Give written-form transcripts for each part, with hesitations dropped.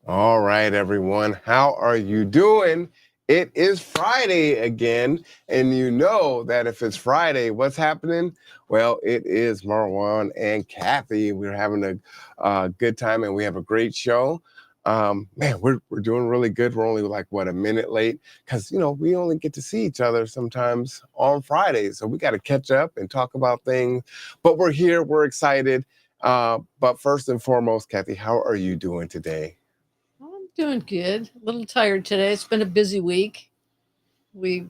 All right, everyone. How are you doing? It is Friday again, and you know that if it's Friday, what's happening? Well, it is Marwan and Kathie. We're having a good time, and we have a great show. Man, we're doing really good. We're only like a minute late because we only get to see each other sometimes on Fridays, so we got to catch up and talk about things. But we're here. We're excited. But first and foremost, Kathie, how are you doing today? Well, I'm doing good. A little tired today. It's been a busy week. We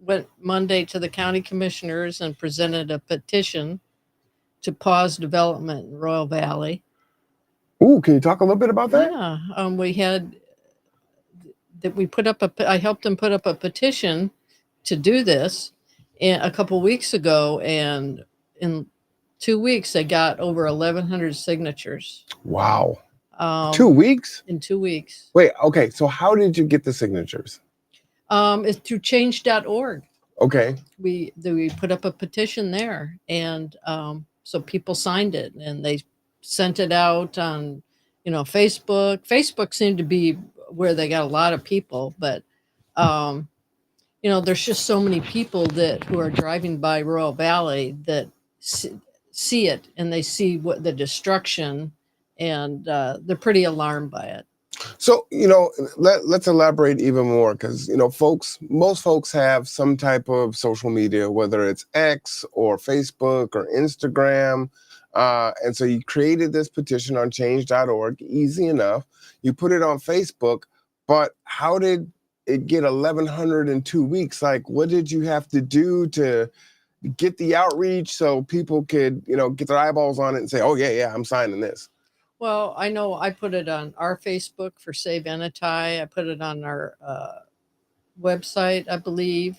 went Monday to the county commissioners and presented a petition to pause development in Royal Valley. Ooh, can you talk a little bit about that? Yeah, we had that we put up a. I helped them put up a petition to do this, a couple weeks ago, and in 2 weeks they got over 1,100 signatures. Wow. Um, 2 weeks? in 2 weeks, Wait, okay. So how did you get the signatures? it's through change.org. Okay. We put up a petition there, and so people signed it, and they sent it out on Facebook. Facebook seemed to be where they got a lot of people, but um, there's just so many people that who are driving by Royal Valley that see it, and they see what the destruction, and they're pretty alarmed by it. So, let's elaborate even more because, most folks have some type of social media, whether it's X or Facebook or Instagram. And so you created this petition on change.org, easy enough. You put it on Facebook, but how did it get 1,100 in 2 weeks? Like, what did you have to do to get the outreach so people could, get their eyeballs on it and say, oh, yeah, yeah, I'm signing this? Well, I know I put it on our Facebook for Save Enetai. I put it on our website, I believe.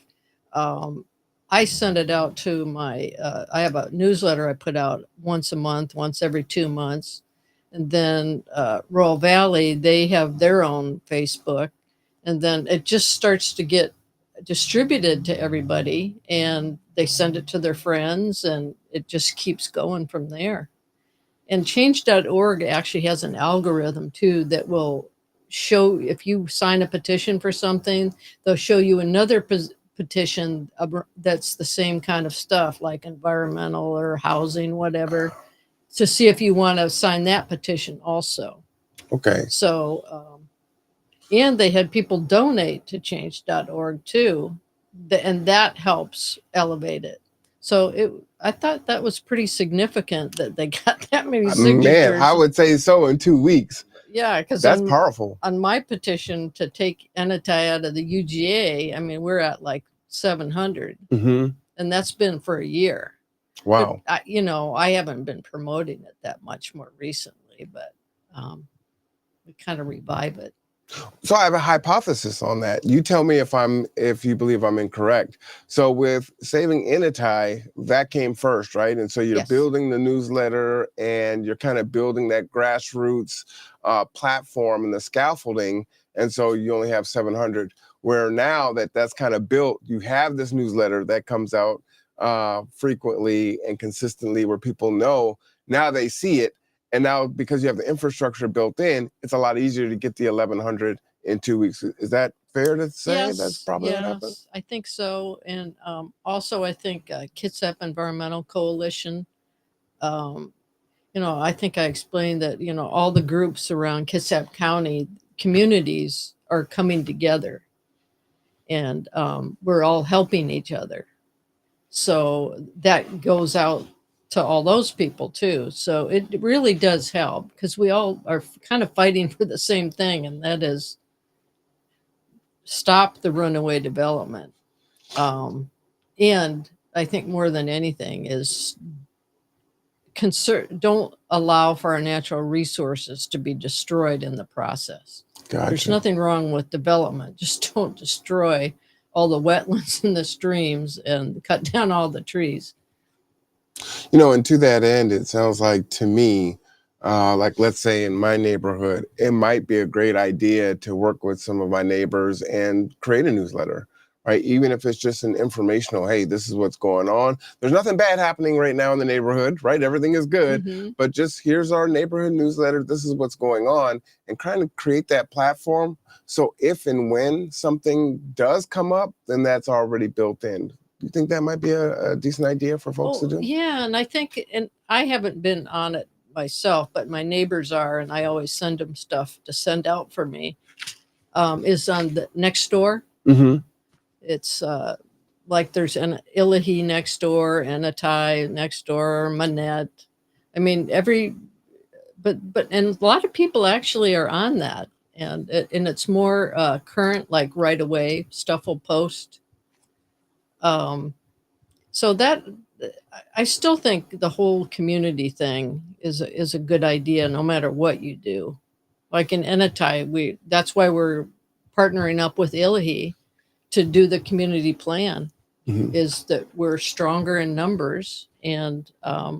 Um, I send it out to my. I have a newsletter I put out once a month, once every 2 months, and then Royal Valley, they have their own Facebook, and then it just starts to get distributed to everybody, and they send it to their friends, and it just keeps going from there. And change.org actually has an algorithm too that will show, if you sign a petition for something, they'll show you another petition that's the same kind of stuff, like environmental or housing, whatever, to see if you want to sign that petition also. Okay. So, and they had people donate to change.org too, and that helps elevate it. So I thought that was pretty significant that they got that many Man, I signatures. would say so in 2 weeks. Yeah, because That's powerful. on my petition to take Enetai out of the UGA, I mean, we're at like 700, Mm-hmm. and that's been for a year. But Wow. I haven't been promoting it that much more recently, but we kind of revive it. So I have a hypothesis on that. You tell me if you believe I'm incorrect. So with Saving Enetai, that came first, right? And so you're Yes. building the newsletter and you're kind of building that grassroots platform and the scaffolding. And so you only have 700. Where now that that's kind of built, you have this newsletter that comes out frequently and consistently where people know. Now they see it. And now, because you have the infrastructure built in, it's a lot easier to get the 1,100 in 2 weeks. Is that fair to say? That's Yes, probably what happened. yes, I think so. And also, I think Kitsap Environmental Coalition. Um, I think I explained that all the groups around Kitsap County communities are coming together, and we're all helping each other. So that goes out to all those people too. So it really does help because we all are kind of fighting for the same thing, and that is stop the runaway development. Um, and I think more than anything is don't allow for our natural resources to be destroyed in the process. There's Gotcha. nothing wrong with development. Just don't destroy all the wetlands and the streams and cut down all the trees. And to that end, it sounds like to me, like let's say in my neighborhood, it might be a great idea to work with some of my neighbors and create a newsletter, right? Even if it's just an informational, hey, this is what's going on. There's nothing bad happening right now in the neighborhood, right? Everything is good, but just here's our neighborhood newsletter. This is what's going on, and kind of create that platform. So if and when something does come up, then that's already built in. Do you think that might be a decent idea for folks to do? Yeah, and I think, and I haven't been on it myself, but my neighbors are, and I always send them stuff to send out for me. Is on the next door. It's like there's an llahee next door, Enetai next door, Manette. I mean, but and a lot of people actually are on that, and it's more current, like right away stuff will post. So that I still think the whole community thing is a good idea, no matter what you do. Like in Enetai, that's why we're partnering up with llahee to do the community plan. Is that we're stronger in numbers, and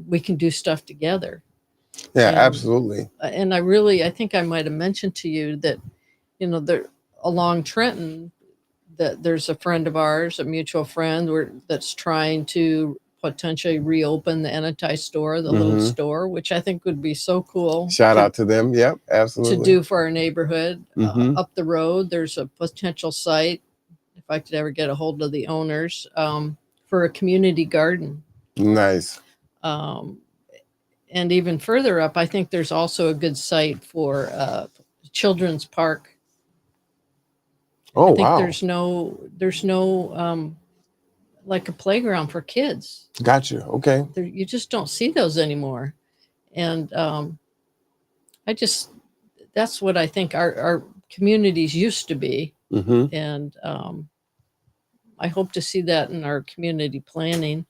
we can do stuff together. Yeah, And, absolutely. And I think I might have mentioned to you that, there along Trenton, that there's a friend of ours, a mutual friend, that's trying to potentially reopen the Enetai store, the little store, which I think would be so cool. Shout out to them. Yep, absolutely. To do for our neighborhood. Up the road, there's a potential site, if I could ever get a hold of the owners, for a community garden. Nice. And even further up, I think there's also a good site for children's park. Oh, I think wow. There's no like a playground for kids. Gotcha. Okay. You just don't see those anymore. And that's what I think our communities used to be. And I hope to see that in our community planning.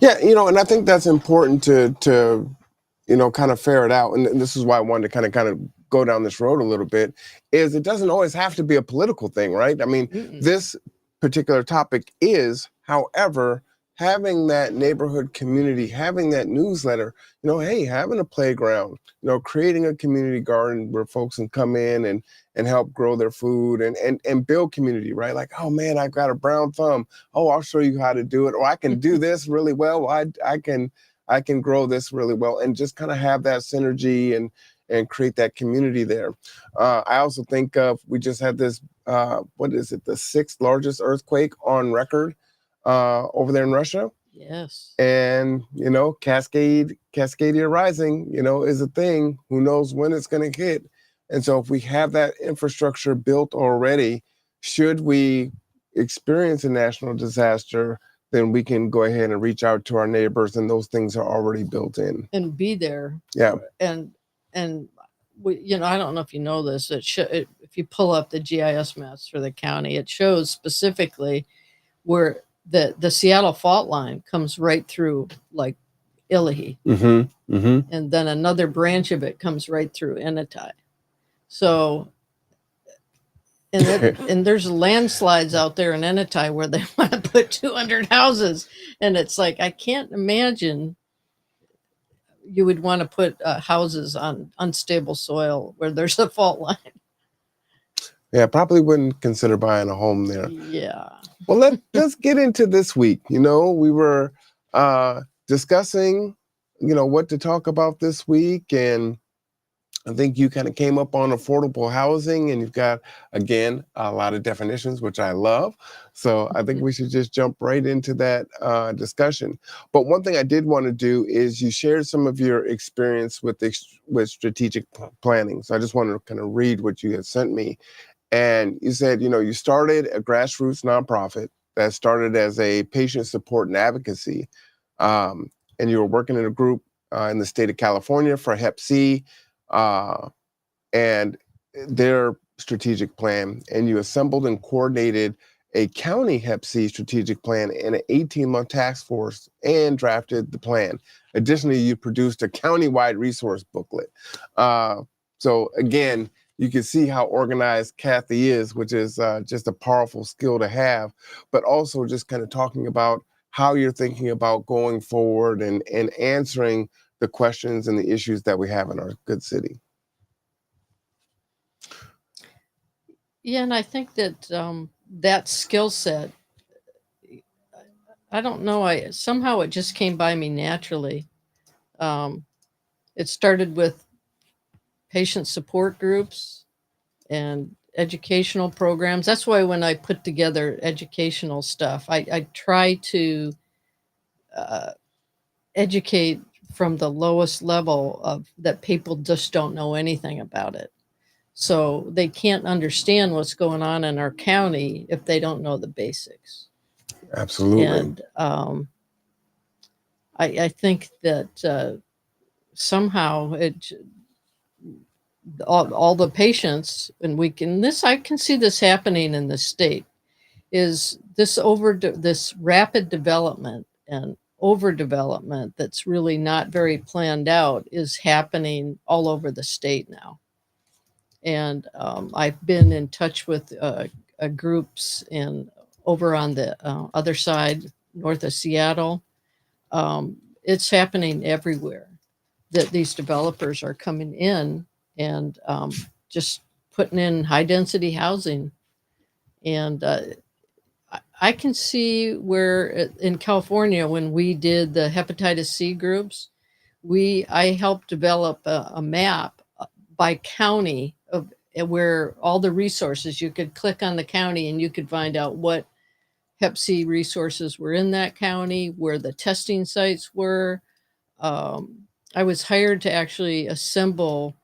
Yeah, and I think that's important to kind of ferret out. And this is why I wanted to kind of go down this road a little bit, is it doesn't always have to be a political thing, right? I mean, this particular topic is, however, having that neighborhood community, having that newsletter, hey, having a playground, creating a community garden where folks can come in and help grow their food and build community, right? Like, oh man, I've got a brown thumb. Oh, I'll show you how to do it. Or I can do this really well. I can grow this really well, and just kind of have that synergy and create that community there. I also think we just had this, what is it, the 6th largest earthquake on record over there in Russia. Yes. And, Cascadia Rising, is a thing. Who knows when it's going to hit? And so if we have that infrastructure built already, should we experience a national disaster, then we can go ahead and reach out to our neighbors, and those things are already built in. And be there. Yeah. And we, I don't know if you know this, if you pull up the GIS maps for the county, it shows specifically where the Seattle fault line comes right through, like, llahee. And then another branch of it comes right through Enetai. So, and there's landslides out there in Enetai where they want to put 200 houses. And it's like, I can't imagine you would want to put houses on unstable soil where there's a fault line. Yeah, probably wouldn't consider buying a home there. Yeah. Well, let's get into this week. We were discussing, what to talk about this week, and I think you kind of came up on affordable housing, and you've got, again, a lot of definitions, which I love. So I think we should just jump right into that discussion. But one thing I did want to do is you shared some of your experience with strategic planning. So I just wanted to kind of read what you had sent me. And you said, you started a grassroots nonprofit that started as a patient support and advocacy. And you were working in a group in the state of California for Hep C and their strategic plan. And you assembled and coordinated a county Hep C strategic plan and an 18-month task force and drafted the plan. Additionally, you produced a county-wide resource booklet. So again, you can see how organized Kathie is, which is just a powerful skill to have, but also just kind of talking about how you're thinking about going forward and answering the questions and the issues that we have in our good city. Yeah, and I think that that skill set, I don't know. Somehow it just came by me naturally. Um, it started with patient support groups and educational programs. That's why when I put together educational stuff, I try to uh, educate from the lowest level of that people just don't know anything about it. So they can't understand what's going on in our county if they don't know the basics. Absolutely. And I think that somehow all the patients, and I can see this happening in the state, is this rapid development and overdevelopment that's really not very planned out is happening all over the state now. And I've been in touch with groups over on the other side, north of Seattle. It's happening everywhere that these developers are coming in and just putting in high density housing. And I can see where in California, when we did the hepatitis C groups, I helped develop a map by county of where all the resources, you could click on the county and you could find out what hep C resources were in that county, where the testing sites were. I was hired to actually assemble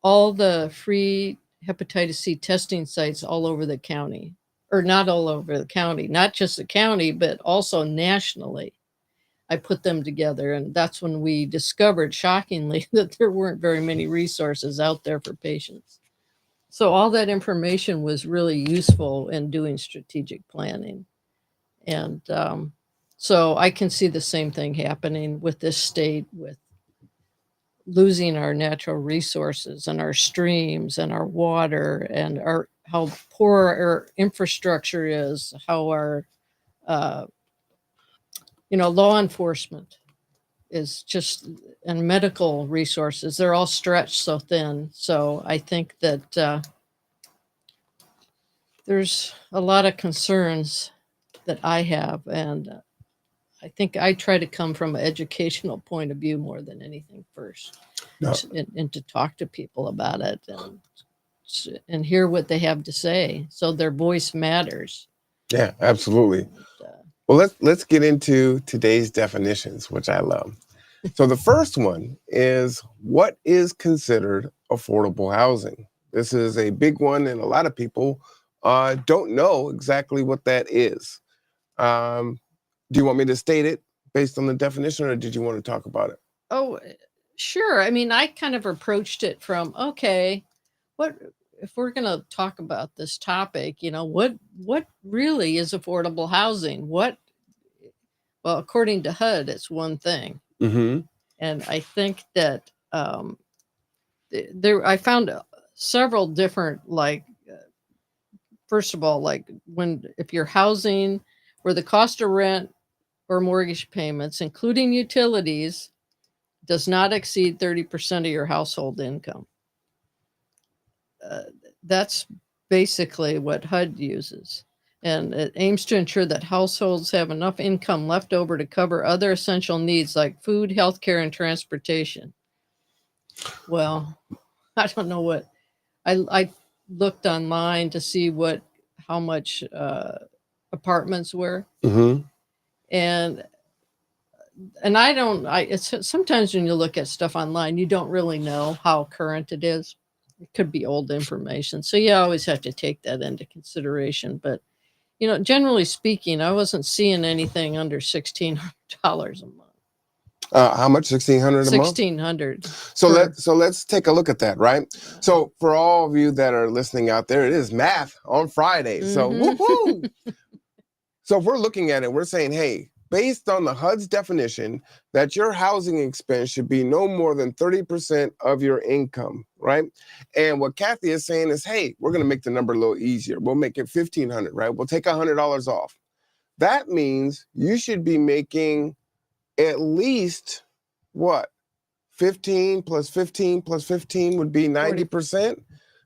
all the free hepatitis C testing sites all over the county, or not all over the county, not just the county, but also nationally. I put them together, and that's when we discovered, shockingly, that there weren't very many resources out there for patients. So all that information was really useful in doing strategic planning. And so I can see the same thing happening with this state, with losing our natural resources and our streams and our water and how poor our infrastructure is, how our uh, law enforcement is just, and medical resources, they're all stretched so thin. So I think that there's a lot of concerns that I have, and I think I try to come from an educational point of view more than anything first, No. and to talk to people about it and hear what they have to say, so their voice matters. Yeah, absolutely. Well, let's get into today's definitions, which I love. So the first one is, what is considered affordable housing? This is a big one, and a lot of people don't know exactly what that is. Do you want me to state it based on the definition, or did you want to talk about it? Oh, sure. I mean, I kind of approached it from, okay, what if we're going to talk about this topic, what really is affordable housing? Well, according to HUD, it's one thing. Mm-hmm. And I think that I found several different, first of all, if you're housing where the cost of rent or mortgage payments, including utilities, does not exceed 30% of your household income. That's basically what HUD uses. And it aims to ensure that households have enough income left over to cover other essential needs like food, healthcare, and transportation. Well, I don't know what I looked online to see how much apartments were, Mm-hmm. and I don't. It's sometimes when you look at stuff online, you don't really know how current it is. It could be old information, so you always have to take that into consideration. But generally speaking, I wasn't seeing anything under $1,600 a month. How much? 1,600 a month? 1,600. So let's take a look at that, right? So for all of you that are listening out there, it is math on Friday. So woohoo! So if we're looking at it, we're saying, hey, based on the HUD's definition, that your housing expense should be no more than 30% of your income, right? And what Kathie is saying is, hey, we're going to make the number a little easier. We'll make it $1,500, right? We'll take $100 off. That means you should be making at least what? 15 plus 15 plus 15 would be 90%.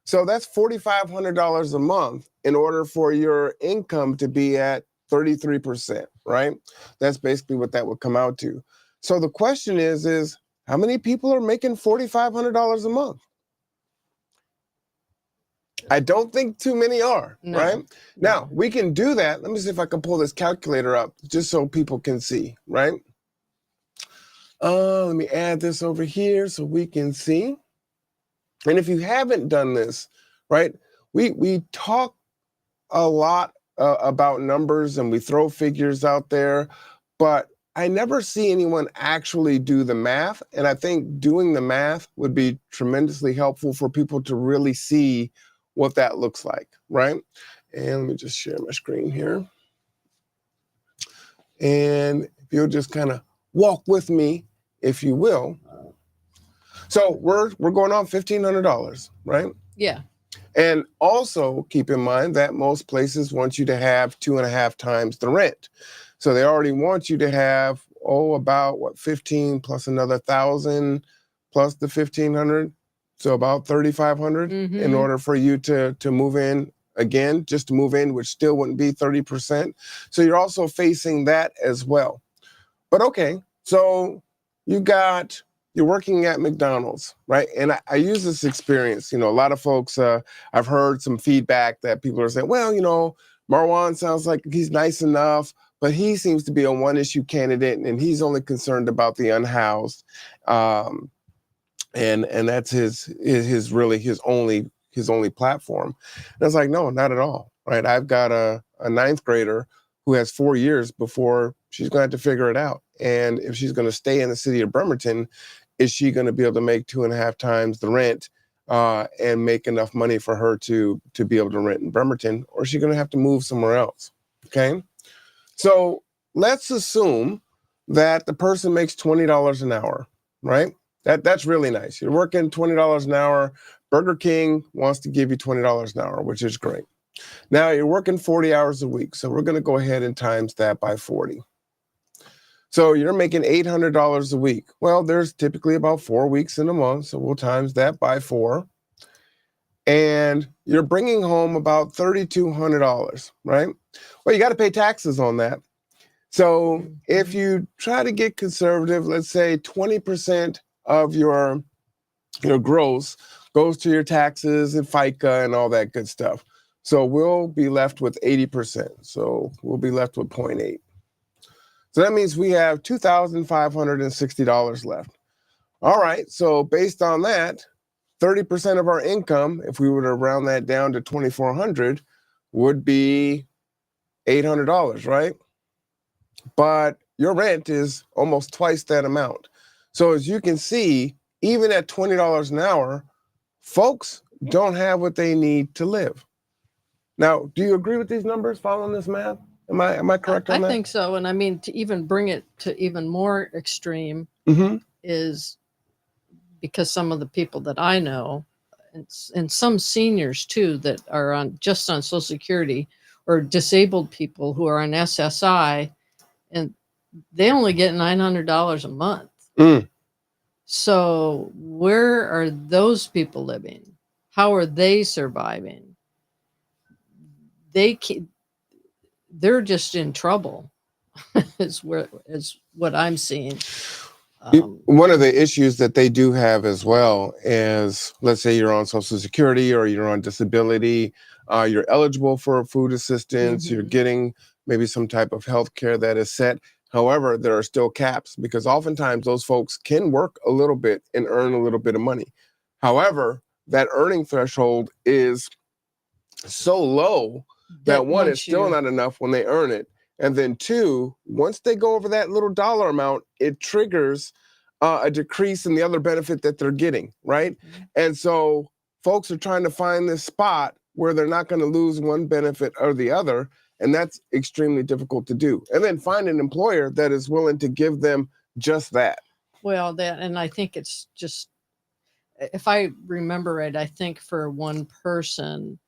So that's $4,500 a month in order for your income to be at 33%, right? That's basically what that would come out to. So the question is how many people are making $4,500 a month? I don't think too many are, No, right? no. Now, we can do that. Let me see if I can pull this calculator up just so people can see, right? Let me add this over here so we can see. And if you haven't done this, right, we talk a lot about numbers and we throw figures out there, but I never see anyone actually do the math. And I think doing the math would be tremendously helpful for people to really see what that looks like, right? And let me just share my screen here. And if you'll just kind of walk with me, if you will. So we're going on $1,500, right? Yeah. And also keep in mind that most places want you to have 2.5 times the rent. So they already want you to have, about 15 plus another 1,000 plus the 1,500. So about 3,500 in order for you to move in again, just to move in, which still wouldn't be 30%. So you're also facing that as well. But okay, so you're working at McDonald's, right? And I use this experience. A lot of folks, I've heard some feedback that people are saying, well, Marwan sounds like he's nice enough, but he seems to be a one-issue candidate, and he's only concerned about the unhoused. And that's his only platform. And I was like, no, not at all, right? I've got a ninth grader who has 4 years before she's going to have to figure it out. And if she's going to stay in the city of Bremerton, is she going to be able to make 2.5 times the rent and make enough money for her to be able to rent in Bremerton, or is she going to have to move somewhere else? Okay. So let's assume that the person makes $20 an hour, right? That's really nice. You're working $20 an hour. Burger King wants to give you $20 an hour, which is great. Now you're working 40 hours a week. So we're going to go ahead and times that by 40. So you're making $800 a week. Well, there's typically about 4 weeks in a month. So we'll times that by 4. And you're bringing home about $3,200, right? Well, you got to pay taxes on that. So if you try to get conservative, let's say 20% of your gross goes to your taxes and FICA and all that good stuff. So we'll be left with 80%. So we'll be left with 0.8. So that means we have $2,560 left. All right, so based on that, 30% of our income, if we were to round that down to $2,400, would be $800, right? But your rent is almost twice that amount. So as you can see, even at $20 an hour, folks don't have what they need to live. Now, do you agree with these numbers following this math? Am I correct on that? I think so. And I mean, to even bring it to even more extreme is because some of the people that I know, and some seniors too, that are just on Social Security, or disabled people who are on SSI, and they only get $900 a month. So where are those people living? How are they surviving? They're just in trouble. is what I'm seeing. One of the issues that they do have as well is, let's say you're on Social Security or you're on disability, you're eligible for food assistance, you're getting maybe some type of health care that is set. However, there are still caps because oftentimes those folks can work a little bit and earn a little bit of money. However, that earning threshold is so low that one, it's still not enough when they earn it. And then two, once they go over that little dollar amount, it triggers a decrease in the other benefit that they're getting, right? And so folks are trying to find this spot where they're not going to lose one benefit or the other. And that's extremely difficult to do. And then find an employer that is willing to give them just that. Well, and I think it's just, if I remember right, I think for one person,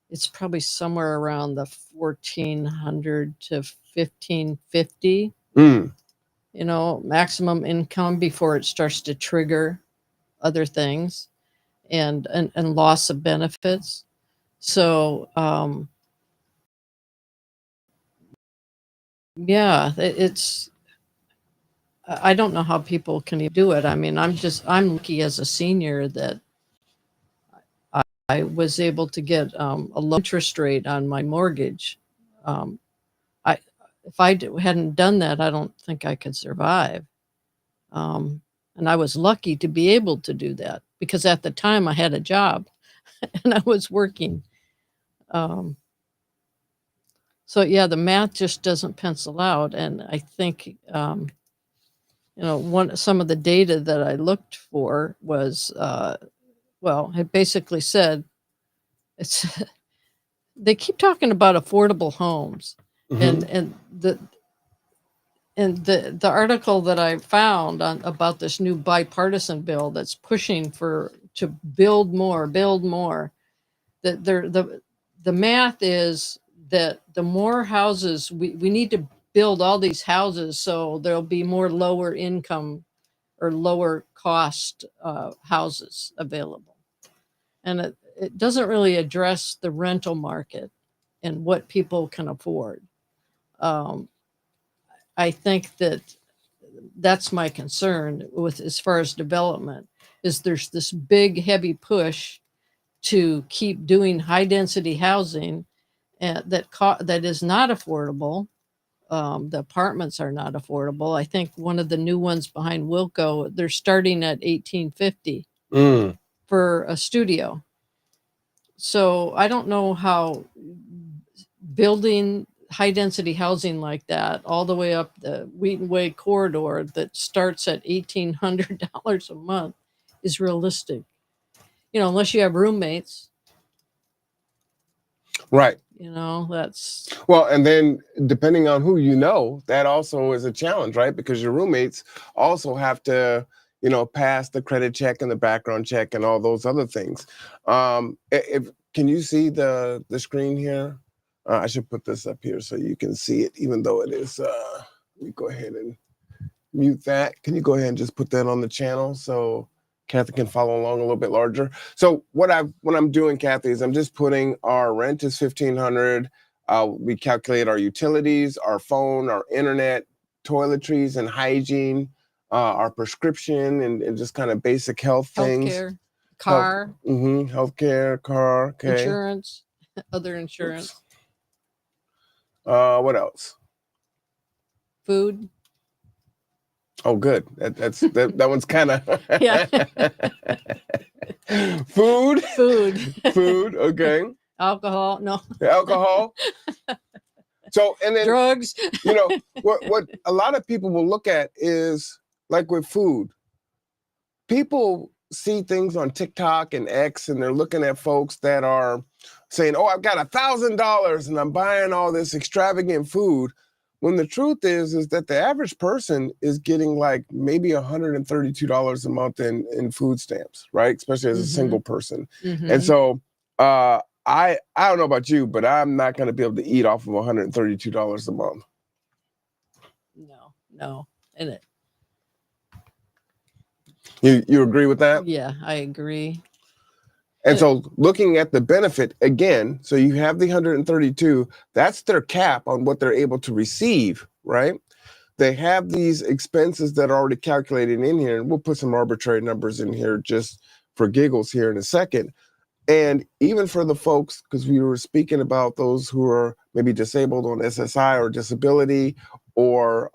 it's probably somewhere around the 1,400 to 1,550, maximum income before it starts to trigger other things. and loss of benefits. So yeah, it's I don't know how people can even do it. I mean, I'm lucky as a senior that I was able to get a low interest rate on my mortgage. Um, I if hadn't done that, I don't think I could survive. Um, and I was lucky to be able to do that because at the time I had a job and I was working. Um, so yeah, the math just doesn't pencil out, and I think some of the data that I looked for was well, it basically said it's they keep talking about affordable homes, Mm-hmm. and the article that I found about this new bipartisan bill that's pushing to build more, that the math is that the more houses we need to build all these houses so there'll be more lower income or lower cost houses available. And it doesn't really address the rental market and what people can afford. Um, I think that's my concern with as far as development is there's this big heavy push to keep doing high density housing that is not affordable. The apartments are not affordable. I think one of the new ones behind Wilco, they're starting at 1850 for a studio. So I don't know how building high density housing like that all the way up the Wheaton Way corridor that starts at $1,800 a month is realistic. Unless you have roommates, Right. that's Well, and then depending on who you know, that also is a challenge, right? Because your roommates also have to, pass the credit check and the background check and all those other things. Can you see the screen here? I should put this up here so you can see it, even though it is. Let me go ahead and mute that. Can you go ahead and just put that on the channel so Kathie can follow along a little bit larger? So what I'm doing, Kathie, is I'm just putting our rent is $1,500. We calculate our utilities, our phone, our internet, toiletries and hygiene, our prescription, and just kind of basic health things. Healthcare, car, healthcare, car, okay. Insurance, other insurance. Oops. What else? Food. Oh, good. That one's kind of yeah. Food. Okay. Alcohol. No. Alcohol. So, and then drugs. What a lot of people will look at is like with food. People see things on TikTok and X, and they're looking at folks that are saying, "Oh, I've got $1,000 and I'm buying all this extravagant food." When the truth is that the average person is getting like maybe $132 a month in food stamps, right? Especially as a single person. And so I don't know about you, but I'm not going to be able to eat off of $132 a month. No. And you agree with that? Yeah, I agree. And so looking at the benefit again, so you have the 132, that's their cap on what they're able to receive, right? They have these expenses that are already calculated in here, and we'll put some arbitrary numbers in here just for giggles here in a second. And even for the folks, because we were speaking about those who are maybe disabled on SSI or disability, or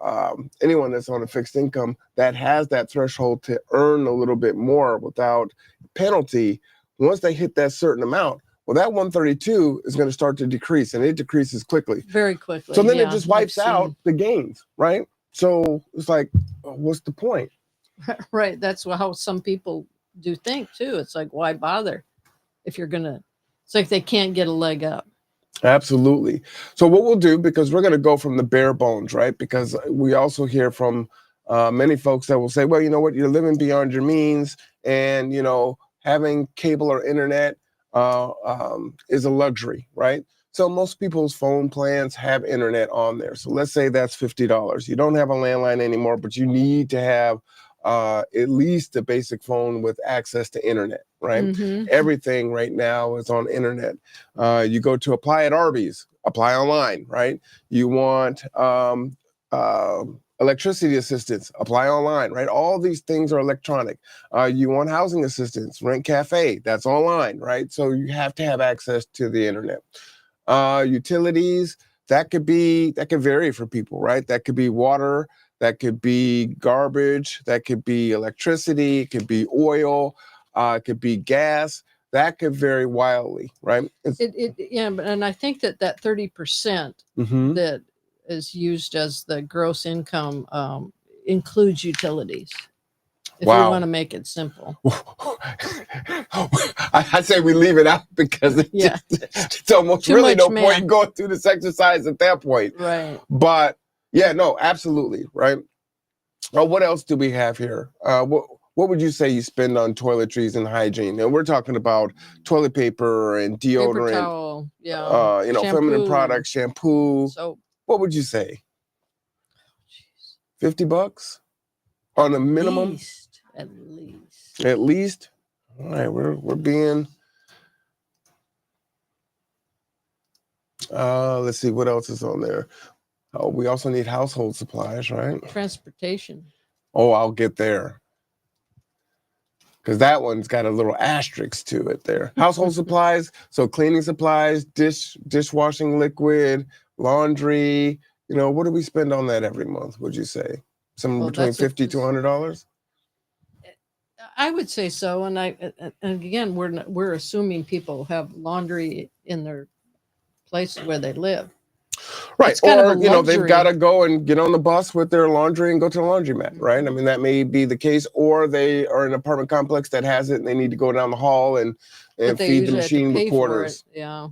anyone that's on a fixed income that has that threshold to earn a little bit more without penalty, once they hit that certain amount, well, that 132 is going to start to decrease, and it decreases quickly. Very quickly. So then it just wipes out the gains, right? So it's like, what's the point? Right. That's how some people do think too. It's like, why bother if you're gonna? It's like they can't get a leg up. Absolutely. So what we'll do, because we're going to go from the bare bones, right? Because we also hear from many folks that will say, well, you know what, you're living beyond your means, and having cable or internet is a luxury, right? So most people's phone plans have internet on there. So let's say that's $50. You don't have a landline anymore, but you need to have at least a basic phone with access to internet, right? Mm-hmm. Everything right now is on internet. You go to apply at Arby's, apply online, right? You want electricity assistance, apply online, right? All these things are electronic. You want housing assistance, rent cafe, that's online, right? So you have to have access to the internet. Utilities, that could vary for people, right? That could be water, that could be garbage, that could be electricity, it could be oil, it could be gas. That could vary wildly, right? And I think that 30% Mhm. that is used as the gross income includes utilities. If you Wow. want to make it simple. I say we leave it out because it's almost Too really much no math. point going through this exercise at that point. Right. But yeah, no, absolutely, right? What else do we have here? What would you say you spend on toiletries and hygiene? And we're talking about toilet paper and Paper deodorant, towel, yeah. feminine Shampoo, products, shampoo. soap. What would you say? $50 on a minimum? At least. At least. All right, we're being. Let's see what else is on there. Oh, we also need household supplies, right? Transportation. Oh, I'll get there. Because that one's got a little asterisk to it there. Household supplies, so cleaning supplies, dishwashing liquid, laundry. What do we spend on that every month, would you say? Somewhere between $50 to $100? I would say so. And again, we're assuming people have laundry in their place where they live. Right. It's kind or, of a they've got to go and get on the bus with their laundry and go to the laundromat, right? I mean, that may be the case. Or they are in an apartment complex that has it and they need to go down the hall and feed the machine with quarters. Yeah.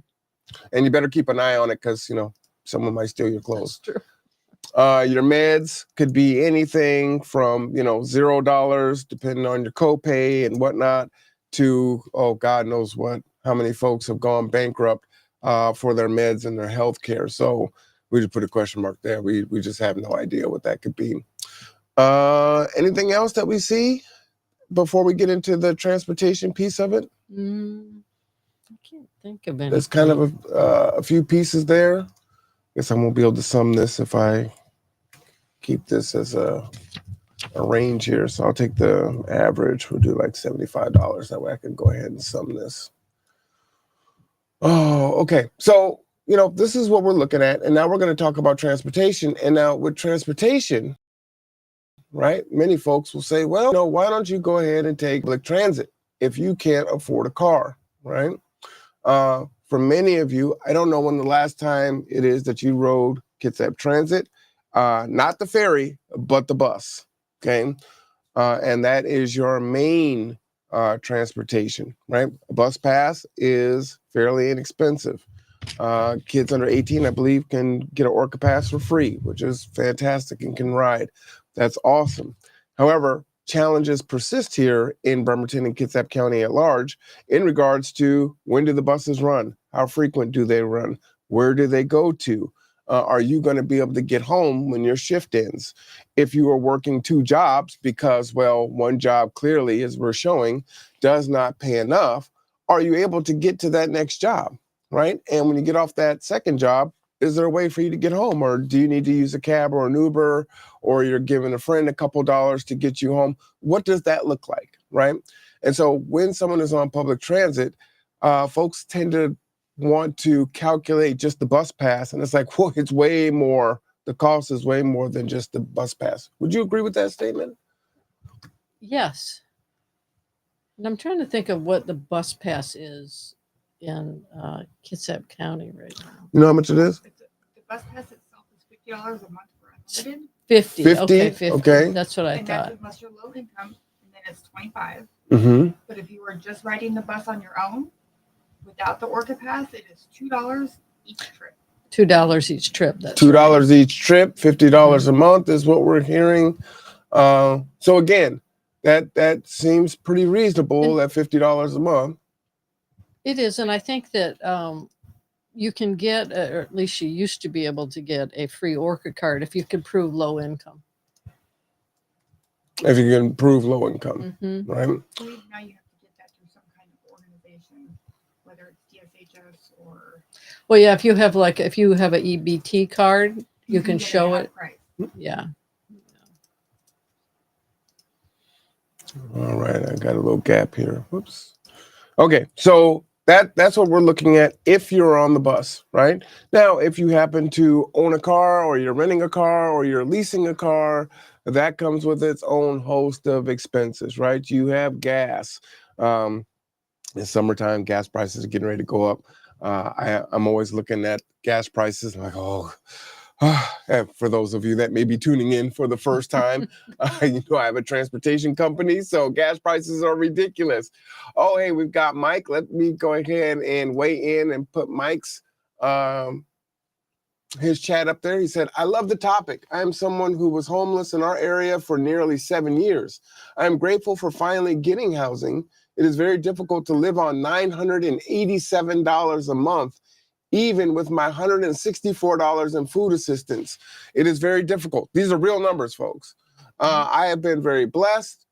And you better keep an eye on it because, someone might steal your clothes. That's true. Your meds could be anything from, $0, depending on your copay and whatnot, to, oh, God knows how many folks have gone bankrupt for their meds and their health care. So we just put a question mark there. We just have no idea what that could be. Anything else that we see before we get into the transportation piece of it? I can't think of anything. There's kind of a few pieces there. Guess I won't be able to sum this if I keep this as a range here. So I'll take the average. We'll do like $75. That way I can go ahead and sum this. Oh, okay. So, this is what we're looking at. And now we're going to talk about transportation. And now with transportation, right, many folks will say, well, why don't you go ahead and take public transit if you can't afford a car, right? For many of you, I don't know when the last time it is that you rode Kitsap Transit, not the ferry, but the bus, okay? And that is your main transportation, right? A bus pass is fairly inexpensive. Kids under 18, I believe, can get an Orca pass for free, which is fantastic and can ride. That's awesome. However, challenges persist here in Bremerton and Kitsap County at large in regards to when do the buses run? How frequent do they run? Where do they go to? Are you going to be able to get home when your shift ends? If you are working two jobs because, well, one job clearly, as we're showing, does not pay enough, are you able to get to that next job, right? And when you get off that second job, is there a way for you to get home? Or do you need to use a cab or an Uber, or you're giving a friend a couple dollars to get you home? What does that look like, right? And so when someone is on public transit, folks tend to want to calculate just the bus pass. And it's like, well, it's way more. The cost is way more than just the bus pass. Would you agree with that statement? Yes. And I'm trying to think of what the bus pass is in Kitsap County right now. You know how much it is? The bus pass itself is $50 a month for unlimited. 50. 50? Okay, 50. Okay. That's what I And thought. that's unless you're low income, and then it's $25. Mm-hmm. But if you were just riding the bus on your own, without the Orca pass, it is $2 each trip. $2 each trip. That's $2 right. each trip, $50 a month is what we're hearing. So again, that seems pretty reasonable at $50 a month. It is, and I think that you can get, or at least you used to be able to get a free Orca card if you could prove low income. If you can improve low income, Mm-hmm. right? I believe now you have to get that through some kind of organization, whether it's DSHS or Well, yeah, if you have an EBT card, you can get show half it. price. Yeah. All right, I got a little gap here. Whoops. Okay, so that's what we're looking at if you're on the bus, right? Now, if you happen to own a car or you're renting a car or you're leasing a car, that comes with its own host of expenses, right? You have gas. In summertime, gas prices are getting ready to go up. I'm always looking at gas prices and like, oh, and for those of you that may be tuning in for the first time, I have a transportation company, so gas prices are ridiculous. Oh, hey, we've got Mike. Let me go ahead and weigh in and put Mike's his chat up there. He said, I love the topic. I am someone who was homeless in our area for nearly 7 years. I am grateful for finally getting housing. It is very difficult to live on $987 a month, even with my $164 in food assistance. It is very difficult. These are real numbers, folks. I have been very blessed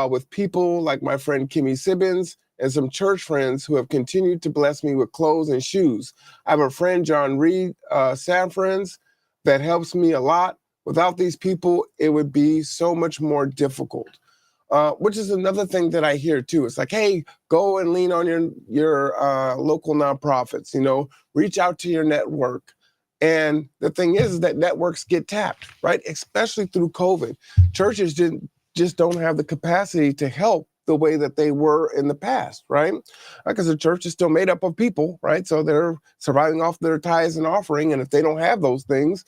with people like my friend Kimmy Sibbins and some church friends who have continued to bless me with clothes and shoes. I have a friend, John Reed Sanfrans, that helps me a lot. Without these people, it would be so much more difficult. Which is another thing that I hear too. It's like, hey, go and lean on your local nonprofits. Reach out to your network. And the thing is that networks get tapped, right? Especially through COVID. Churches just don't have the capacity to help the way that they were in the past, right? Because the church is still made up of people, right? So they're surviving off their tithes and offering. And if they don't have those things,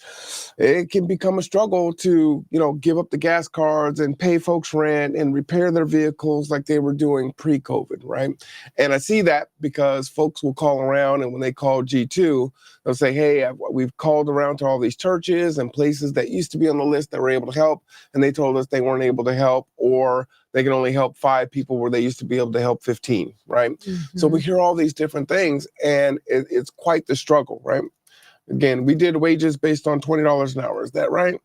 it can become a struggle to, give up the gas cards and pay folks rent and repair their vehicles like they were doing pre-COVID, right? And I see that because folks will call around, and when they call G2, they'll say, hey, we've called around to all these churches and places that used to be on the list that were able to help, and they told us they weren't able to help, or they can only help 5 people where they used to be able to help 15, right? Mm-hmm. So we hear all these different things, and it's quite the struggle, right? Again, we did wages based on $20 an hour. Is that right?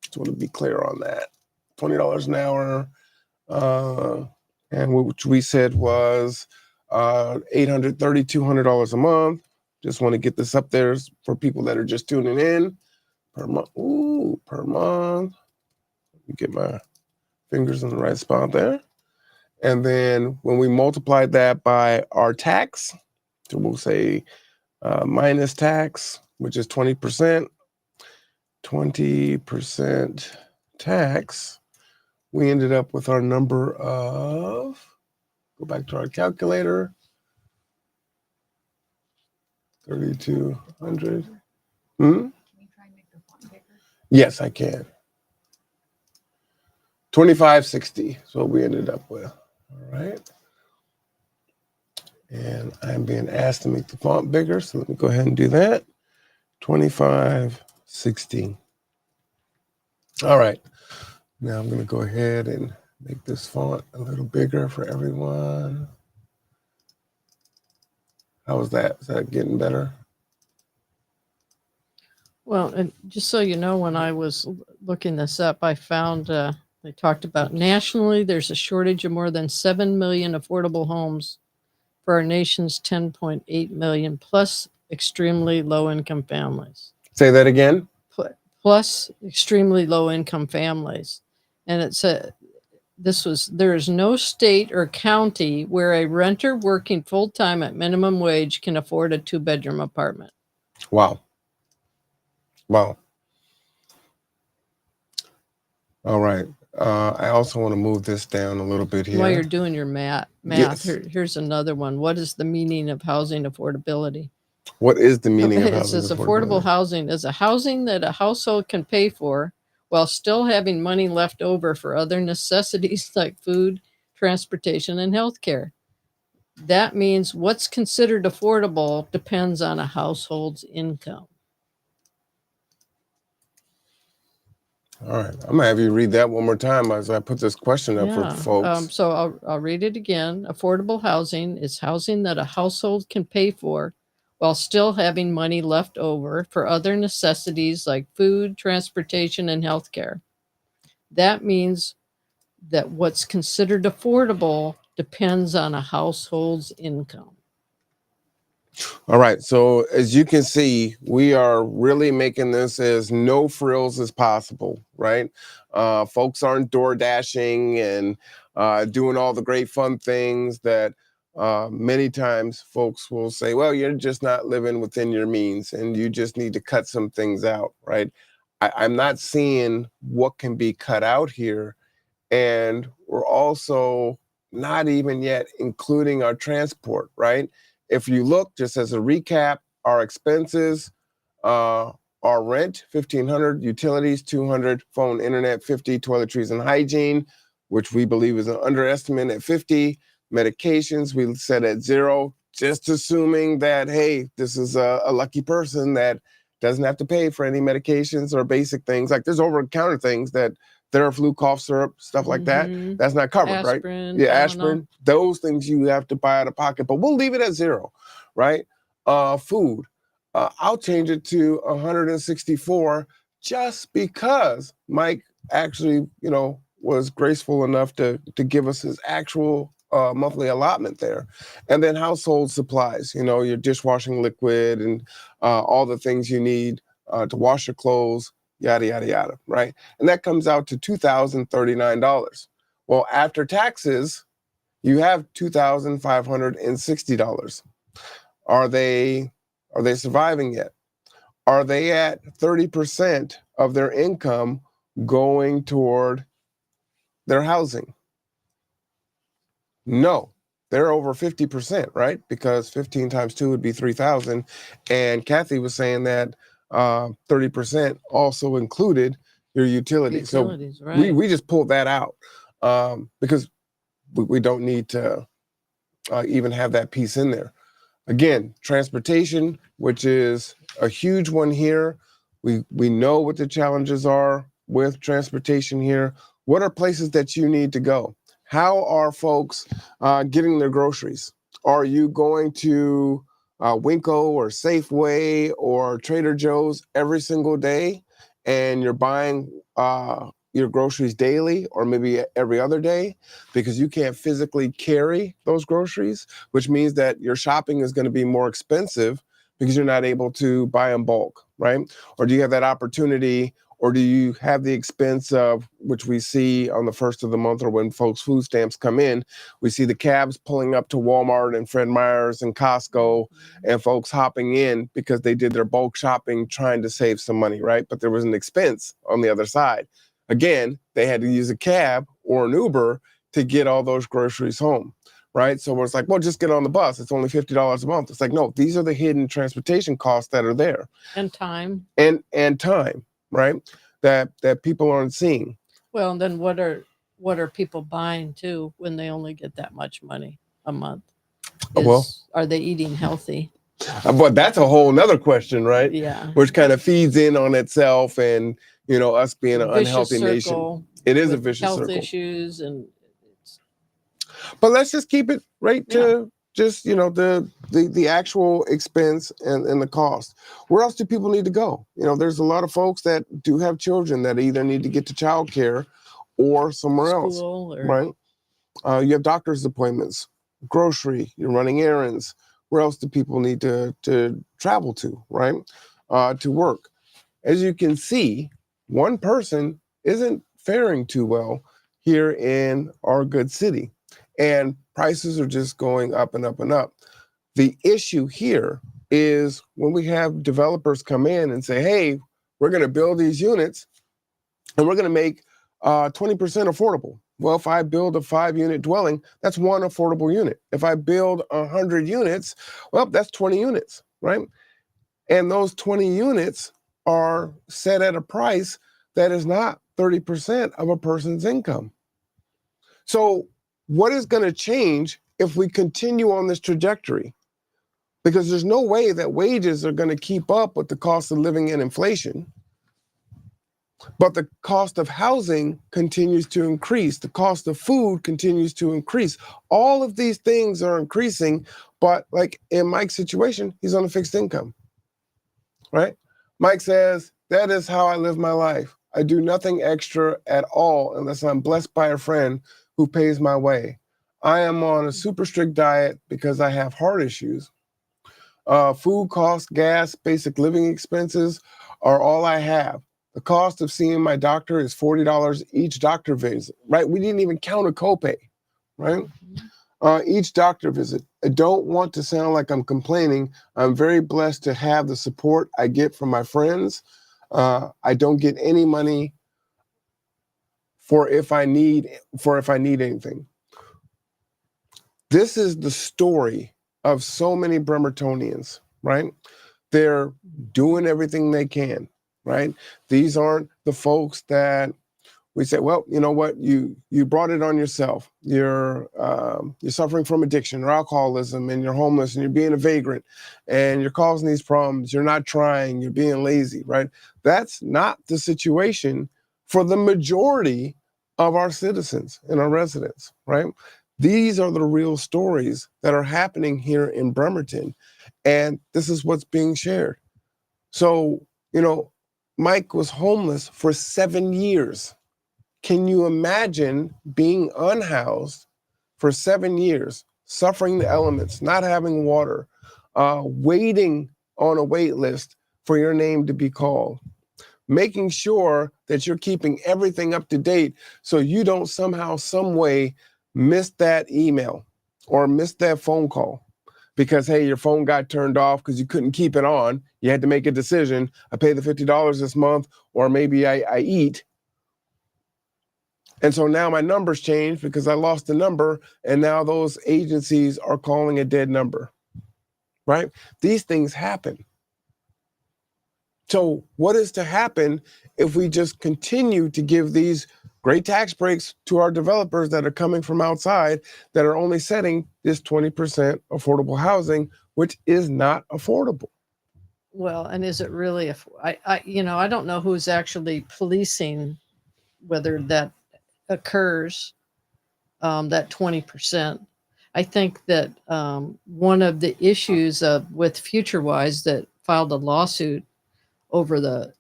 Just want to be clear on that. $20 an hour, and which we said was $830, $200 a month. Just want to get this up there for people that are just tuning in per month. Ooh, per month. Let me get my fingers in the right spot there. And then when we multiplied that by our tax, so we'll say minus tax, which is 20%, 20% tax, we ended up with our number of, go back to our calculator, 3,200. Can you try and make the font bigger? Yes, I can. 2560 is what we ended up with. All right. And I'm being asked to make the font bigger, so let me go ahead and do that. 2560. All right. Now I'm going to go ahead and make this font a little bigger for everyone. How was that? Is that getting better? Well, and just so you know, when I was looking this up, I found they talked about nationally there's a shortage of more than 7 million affordable homes for our nation's 10.8 million plus extremely low income families. Say that again. Plus extremely low income families. And it said there is no state or county where a renter working full time at minimum wage can afford a 2-bedroom apartment. Wow. Wow. All right. I also want to move this down a little bit here. While you're doing your math, Yes. here's another one. What is the meaning of housing affordability? What is the meaning of It housing says affordable housing is a housing that a household can pay for while still having money left over for other necessities like food, transportation, and healthcare. That means what's considered affordable depends on a household's income. All right. I'm going to have you read that one more time as I put this question up for folks. So I'll read it again. Affordable housing is housing that a household can pay for while still having money left over for other necessities like food, transportation, and healthcare. That means that what's considered affordable depends on a household's income. All right. So as you can see, we are really making this as no frills as possible, right? Folks aren't door dashing and doing all the great fun things that many times folks will say, well, you're just not living within your means and you just need to cut some things out, right? I'm not seeing what can be cut out here. And we're also not even yet including our transport, right? If you look, just as a recap, our expenses, our rent, 1,500, utilities, 200, phone, internet, 50, toiletries and hygiene, which we believe is an underestimate at 50, medications, we set at 0, just assuming that, hey, this is a lucky person that doesn't have to pay for any medications or basic things. Like there's over-the-counter things that Theraflu, cough syrup, stuff like that, that's not covered, right? Aspirin, Yeah, Tylenol. aspirin, those things you have to buy out of pocket, but we'll leave it at 0, right? Food, I'll change it to 164 just because Mike actually, was graceful enough to give us his actual monthly allotment there. And then household supplies, your dishwashing liquid and all the things you need to wash your clothes, yada, yada, yada, right? And that comes out to $2,039. Well, after taxes, you have $2,560. Are they surviving yet? Are they at 30% of their income going toward their housing? No, they're over 50%, right? Because 15 times 2 would be 3,000. And Kathie was saying that 30% also included your utilities. Utilities, so right. we just pulled that out because we don't need to even have that piece in there. Again, transportation, which is a huge one here. We know what the challenges are with transportation here. What are places that you need to go? How are folks getting their groceries? Are you going to Winco or Safeway or Trader Joe's every single day and you're buying your groceries daily or maybe every other day because you can't physically carry those groceries, which means that your shopping is going to be more expensive because you're not able to buy in bulk, right? Or do you have that opportunity, or do you have the expense of, which we see on the first of the month or when folks' food stamps come in, we see the cabs pulling up to Walmart and Fred Meyer's and Costco and folks hopping in because they did their bulk shopping trying to save some money, right? But there was an expense on the other side. Again, they had to use a cab or an Uber to get all those groceries home, right? So it's like, well, just get on the bus. It's only $50 a month. It's like, no, these are the hidden transportation costs that are there. And time. And time, right? That people aren't seeing. Well, and then what are people buying too when they only get that much money a month? Are they eating healthy? But that's a whole nother question, right? Yeah. Which kind of feeds in on itself and, us being an unhealthy nation. It is a vicious health circle. issues and But let's just keep it right to just, the actual expense and the cost. Where else do people need to go? There's a lot of folks that do have children that either need to get to childcare or somewhere else, right? You have doctor's appointments, grocery, you're running errands. Where else do people need to travel to, right? To work. As you can see, one person isn't faring too well here in our good city. And prices are just going up and up and up. The issue here is when we have developers come in and say, hey, we're going to build these units and we're going to make 20% affordable. Well, if I build a 5-unit dwelling, that's one affordable unit. If I build 100 units, well, that's 20 units, right? And those 20 units are set at a price that is not 30% of a person's income. So what is going to change if we continue on this trajectory? Because there's no way that wages are going to keep up with the cost of living and inflation. But the cost of housing continues to increase. The cost of food continues to increase. All of these things are increasing, but like in Mike's situation, he's on a fixed income, right? Mike says, that is how I live my life. I do nothing extra at all unless I'm blessed by a friend who pays my way. I am on a super strict diet because I have heart issues. Food costs, gas, basic living expenses are all I have. The cost of seeing my doctor is $40 each doctor visit, right? We didn't even count a copay, right? Each doctor visit. I don't want to sound like I'm complaining. I'm very blessed to have the support I get from my friends. I don't get any money for if I need anything. This is the story of so many Bremertonians, right? They're doing everything they can, right? These aren't the folks that we say, well, you know what, you brought it on yourself. You're suffering from addiction or alcoholism, and you're homeless, and you're being a vagrant, and you're causing these problems. You're not trying. You're being lazy, right? That's not the situation for the majority of our citizens and our residents, right? These are the real stories that are happening here in Bremerton, and this is what's being shared. So, Mike was homeless for 7 years. Can you imagine being unhoused for 7 years, suffering the elements, not having water, waiting on a wait list for your name to be called, making sure that you're keeping everything up to date so you don't somehow, some way miss that email or miss that phone call because, hey, your phone got turned off because you couldn't keep it on. You had to make a decision. I pay the $50 this month, or maybe I eat. And so now my number's changed because I lost the number, and now those agencies are calling a dead number, right? These things happen. So what is to happen if we just continue to give these great tax breaks to our developers that are coming from outside that are only setting this 20% affordable housing, which is not affordable? Well, and is it really, I don't know who's actually policing whether that occurs, that 20%. I think that one of the issues with FutureWise that filed a lawsuit over the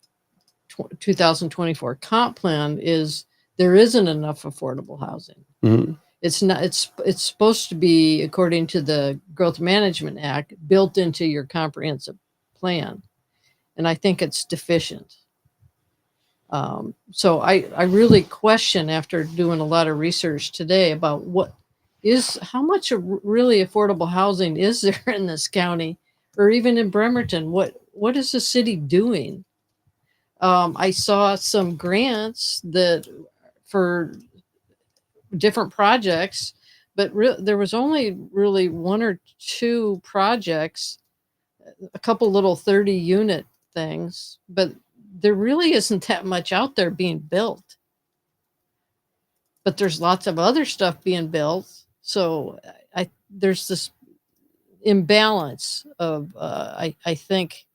2024 comp plan is there isn't enough affordable housing. Mm-hmm. It's not. It's supposed to be, according to the Growth Management Act, built into your comprehensive plan, and I think it's deficient. So I really question, after doing a lot of research today, about how much really affordable housing is there in this county, or even in Bremerton. What is the city doing? I saw some grants that for different projects, but there was only really one or two projects, a couple little 30-unit things, but there really isn't that much out there being built. But there's lots of other stuff being built. So there's this imbalance of, I think,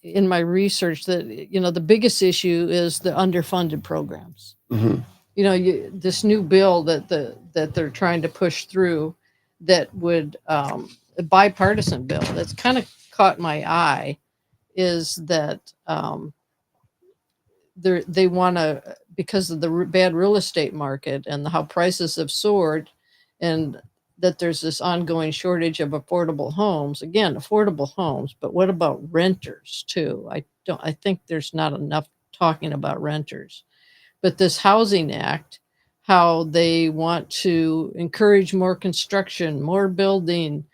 in my research, that the biggest issue is the underfunded programs. Mm-hmm. This new bill that they're trying to push through, that would a bipartisan bill that's kind of caught my eye, is that they want to, because of the bad real estate market and how prices have soared, and that there's this ongoing shortage of affordable homes. Again, affordable homes, but what about renters too? I think there's not enough talking about renters. But this housing act, how they want to encourage more construction, more building.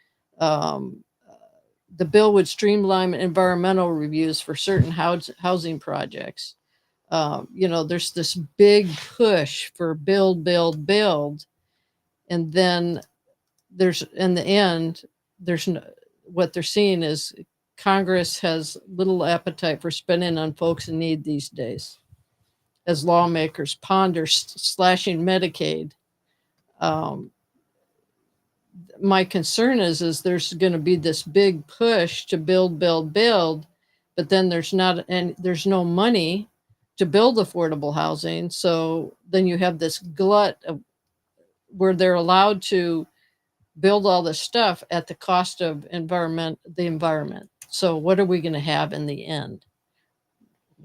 The bill would streamline environmental reviews for certain housing projects. There's this big push for build, and then in the end, what they're seeing is Congress has little appetite for spending on folks in need these days, as lawmakers ponder slashing Medicaid. My concern is there's going to be this big push to build, but then there's no money to build affordable housing. So then you have this glut of where they're allowed to build all this stuff at the cost of the environment. So what are we going to have in the end?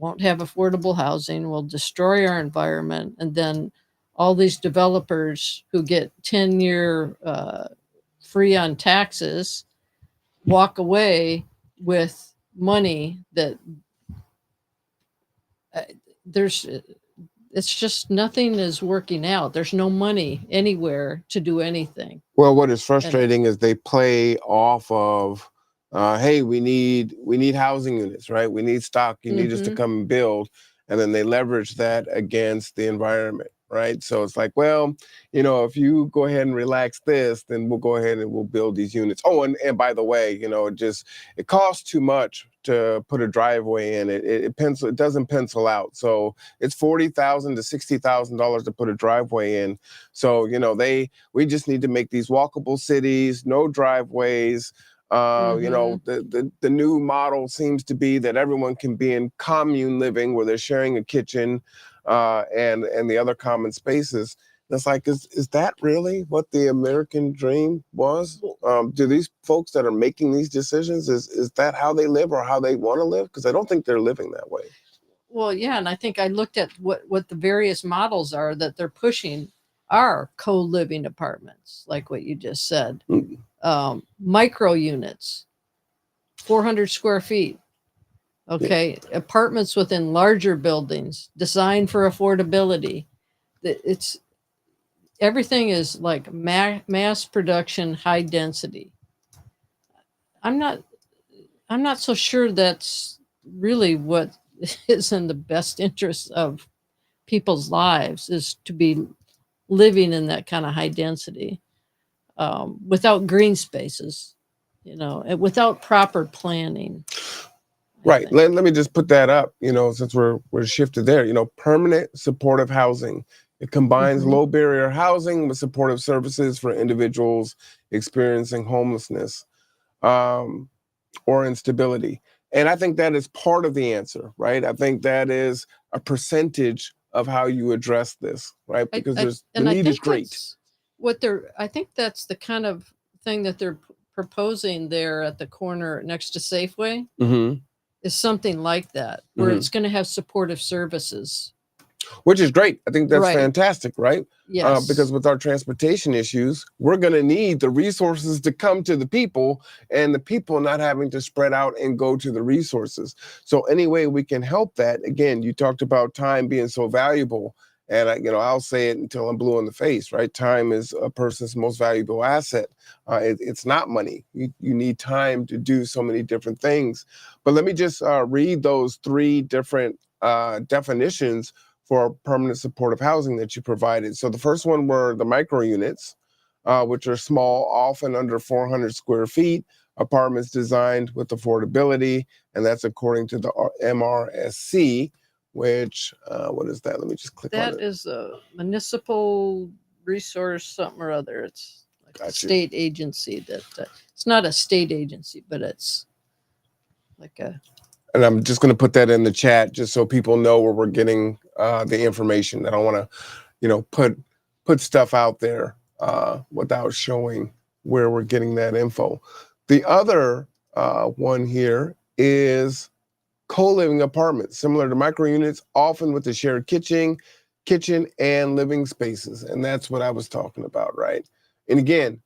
won't have affordable housing, will destroy our environment, and then all these developers who get 10-year free on taxes walk away with money that there's it's just nothing is working out. There's no money anywhere to do anything. Well, what is frustrating is they play off of, hey, we need housing units, right? We need stock. You need us to come and build, and then they leverage that against the environment, right? So it's like, well, you know, if you go ahead and relax this, then we'll go ahead and we'll build these units. Oh, and by the way, you know, it costs too much to put a driveway in. It doesn't pencil out. So it's $40,000 to $60,000 to put a driveway in. So, you know, we just need to make these walkable cities, no driveways. You know, the new model seems to be that everyone can be in commune living where they're sharing a kitchen and the other common spaces. It's like, is that really what the American dream was? Do these folks that are making these decisions, is that how they live or how they want to live? Because I don't think they're living that way. Well, yeah, and I think I looked at what the various models are that they're pushing are co-living apartments, like what you just said. Micro units, 400 square feet. Okay, apartments within larger buildings, designed for affordability. It's everything is like mass production, high density. I'm not so sure that's really what is in the best interest of people's lives, is to be living in that kind of high density without green spaces, you know, and without proper planning. Right. Let me just put that up, you know, since we're shifted there. You know, permanent supportive housing. It combines low barrier housing with supportive services for individuals experiencing homelessness or instability. And I think that is part of the answer, right? I think that is a percentage of how you address this, right? Because the need is great. I think that's the kind of thing that they're proposing there at the corner next to Safeway. Is something like that, where it's going to have supportive services. Which is great. I think that's fantastic, right? Yes. Because with our transportation issues, we're going to need the resources to come to the people, and the people not having to spread out and go to the resources. So any way we can help that, again, you talked about time being so valuable, and I'll say it until I'm blue in the face, right? Time is a person's most valuable asset. It's not money. You need time to do so many different things. But let me just read those three different definitions for permanent supportive housing that you provided. So the first one were the micro units, which are small, often under 400 square feet, apartments designed with affordability, and that's according to the MRSC, which, what is that? Let me just click on it. That is a municipal resource something or other. It's like a state agency that, it's not a state agency, but it's like a... And I'm just going to put that in the chat just so people know where we're getting the information. I don't want to, put stuff out there without showing where we're getting that info. The other one here is co-living apartments, similar to micro units, often with a shared kitchen and living spaces. And that's what I was talking about, right? And again,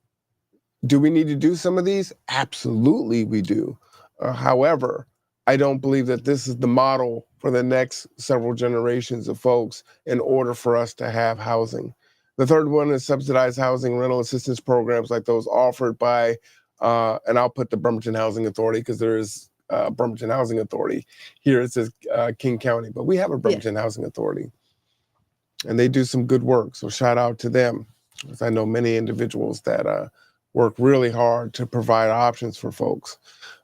do we need to do some of these? Absolutely we do. However, I don't believe that this is the model for the next several generations of folks in order for us to have housing. The third one is subsidized housing rental assistance programs like those offered by, and I'll put the Bremerton Housing Authority because there is Bremerton Housing Authority. Here it says King County, but we have a Bremerton Housing Authority. And they do some good work, so shout out to them. Because I know many individuals that work really hard to provide options for folks.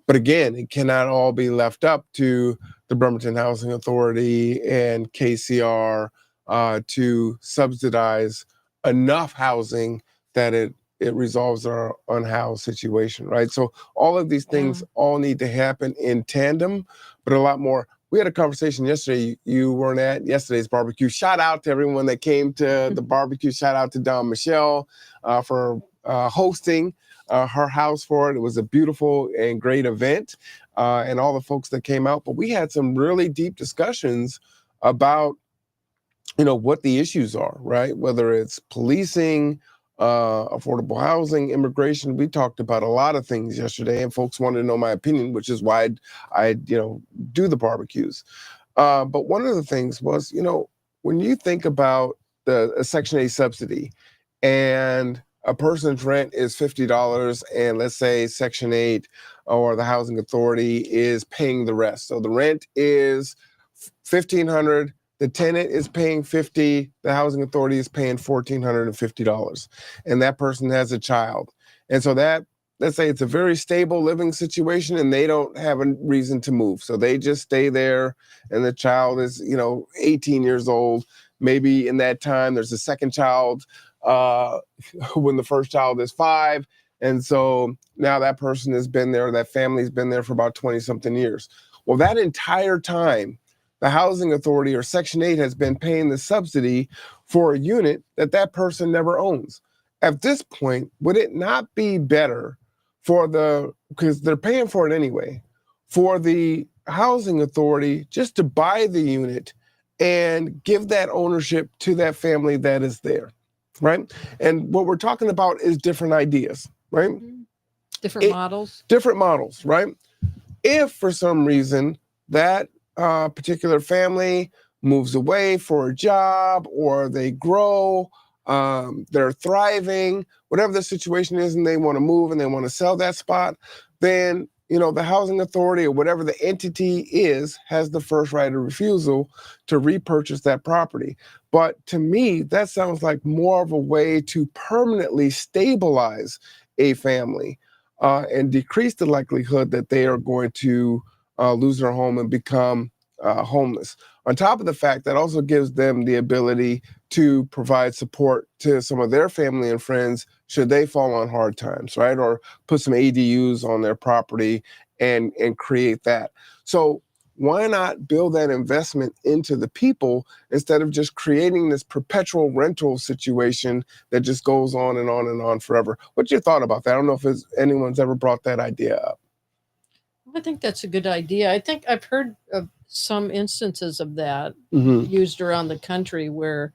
But again, it cannot all be left up to the Bremerton Housing Authority and KCR to subsidize enough housing that it resolves our unhoused situation, right? So all of these things all need to happen in tandem, but a lot more. We had a conversation yesterday. You weren't at yesterday's barbecue. Shout out to everyone that came to the barbecue. Shout out to Don Michelle for hosting. her house for it. It was a beautiful and great event, and all the folks that came out. But we had some really deep discussions about, what the issues are, right? Whether it's policing, affordable housing, immigration. We talked about a lot of things yesterday, and folks wanted to know my opinion, which is why I do the barbecues. But one of the things was, when you think about a Section 8 subsidy and a person's rent is $50, and let's say Section 8 or the Housing Authority is paying the rest. So the rent is $1,500, the tenant is paying $50, the Housing Authority is paying $1,450, and that person has a child. And so that, let's say it's a very stable living situation and they don't have a reason to move. So they just stay there, and the child is, 18 years old. Maybe in that time there's a second child when the first child is 5. And so now that person has been there, that family's been there for about 20 something years. Well, that entire time, the Housing Authority or Section 8 has been paying the subsidy for a unit that person never owns. At this point, would it not be better because they're paying for it anyway, for the Housing Authority just to buy the unit and give that ownership to that family that is there, right? And what we're talking about is different ideas, right? Different models. Different models, right? If for some reason that particular family moves away for a job, or they grow, they're thriving, whatever the situation is, and they want to move and they want to sell that spot, then the Housing Authority or whatever the entity is has the first right of refusal to repurchase that property. But to me, that sounds like more of a way to permanently stabilize a family and decrease the likelihood that they are going to lose their home and become homeless. On top of the fact that also gives them the ability to provide support to some of their family and friends should they fall on hard times, right? Or put some ADUs on their property and create that. So why not build that investment into the people instead of just creating this perpetual rental situation that just goes on and on and on forever? What's your thought about that? I don't know if anyone's ever brought that idea up. I think that's a good idea. I think I've heard of some instances of that used around the country where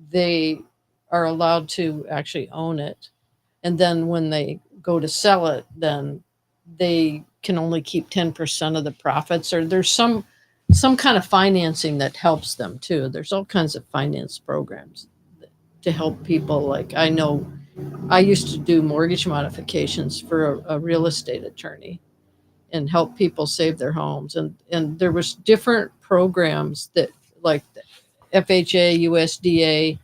they are allowed to actually own it. And then when they go to sell it, then they can only keep 10% of the profits, or there's some kind of financing that helps them too. There's all kinds of finance programs to help people. Like I know I used to do mortgage modifications for a real estate attorney and help people save their homes. And there was different programs that like the FHA, USDA,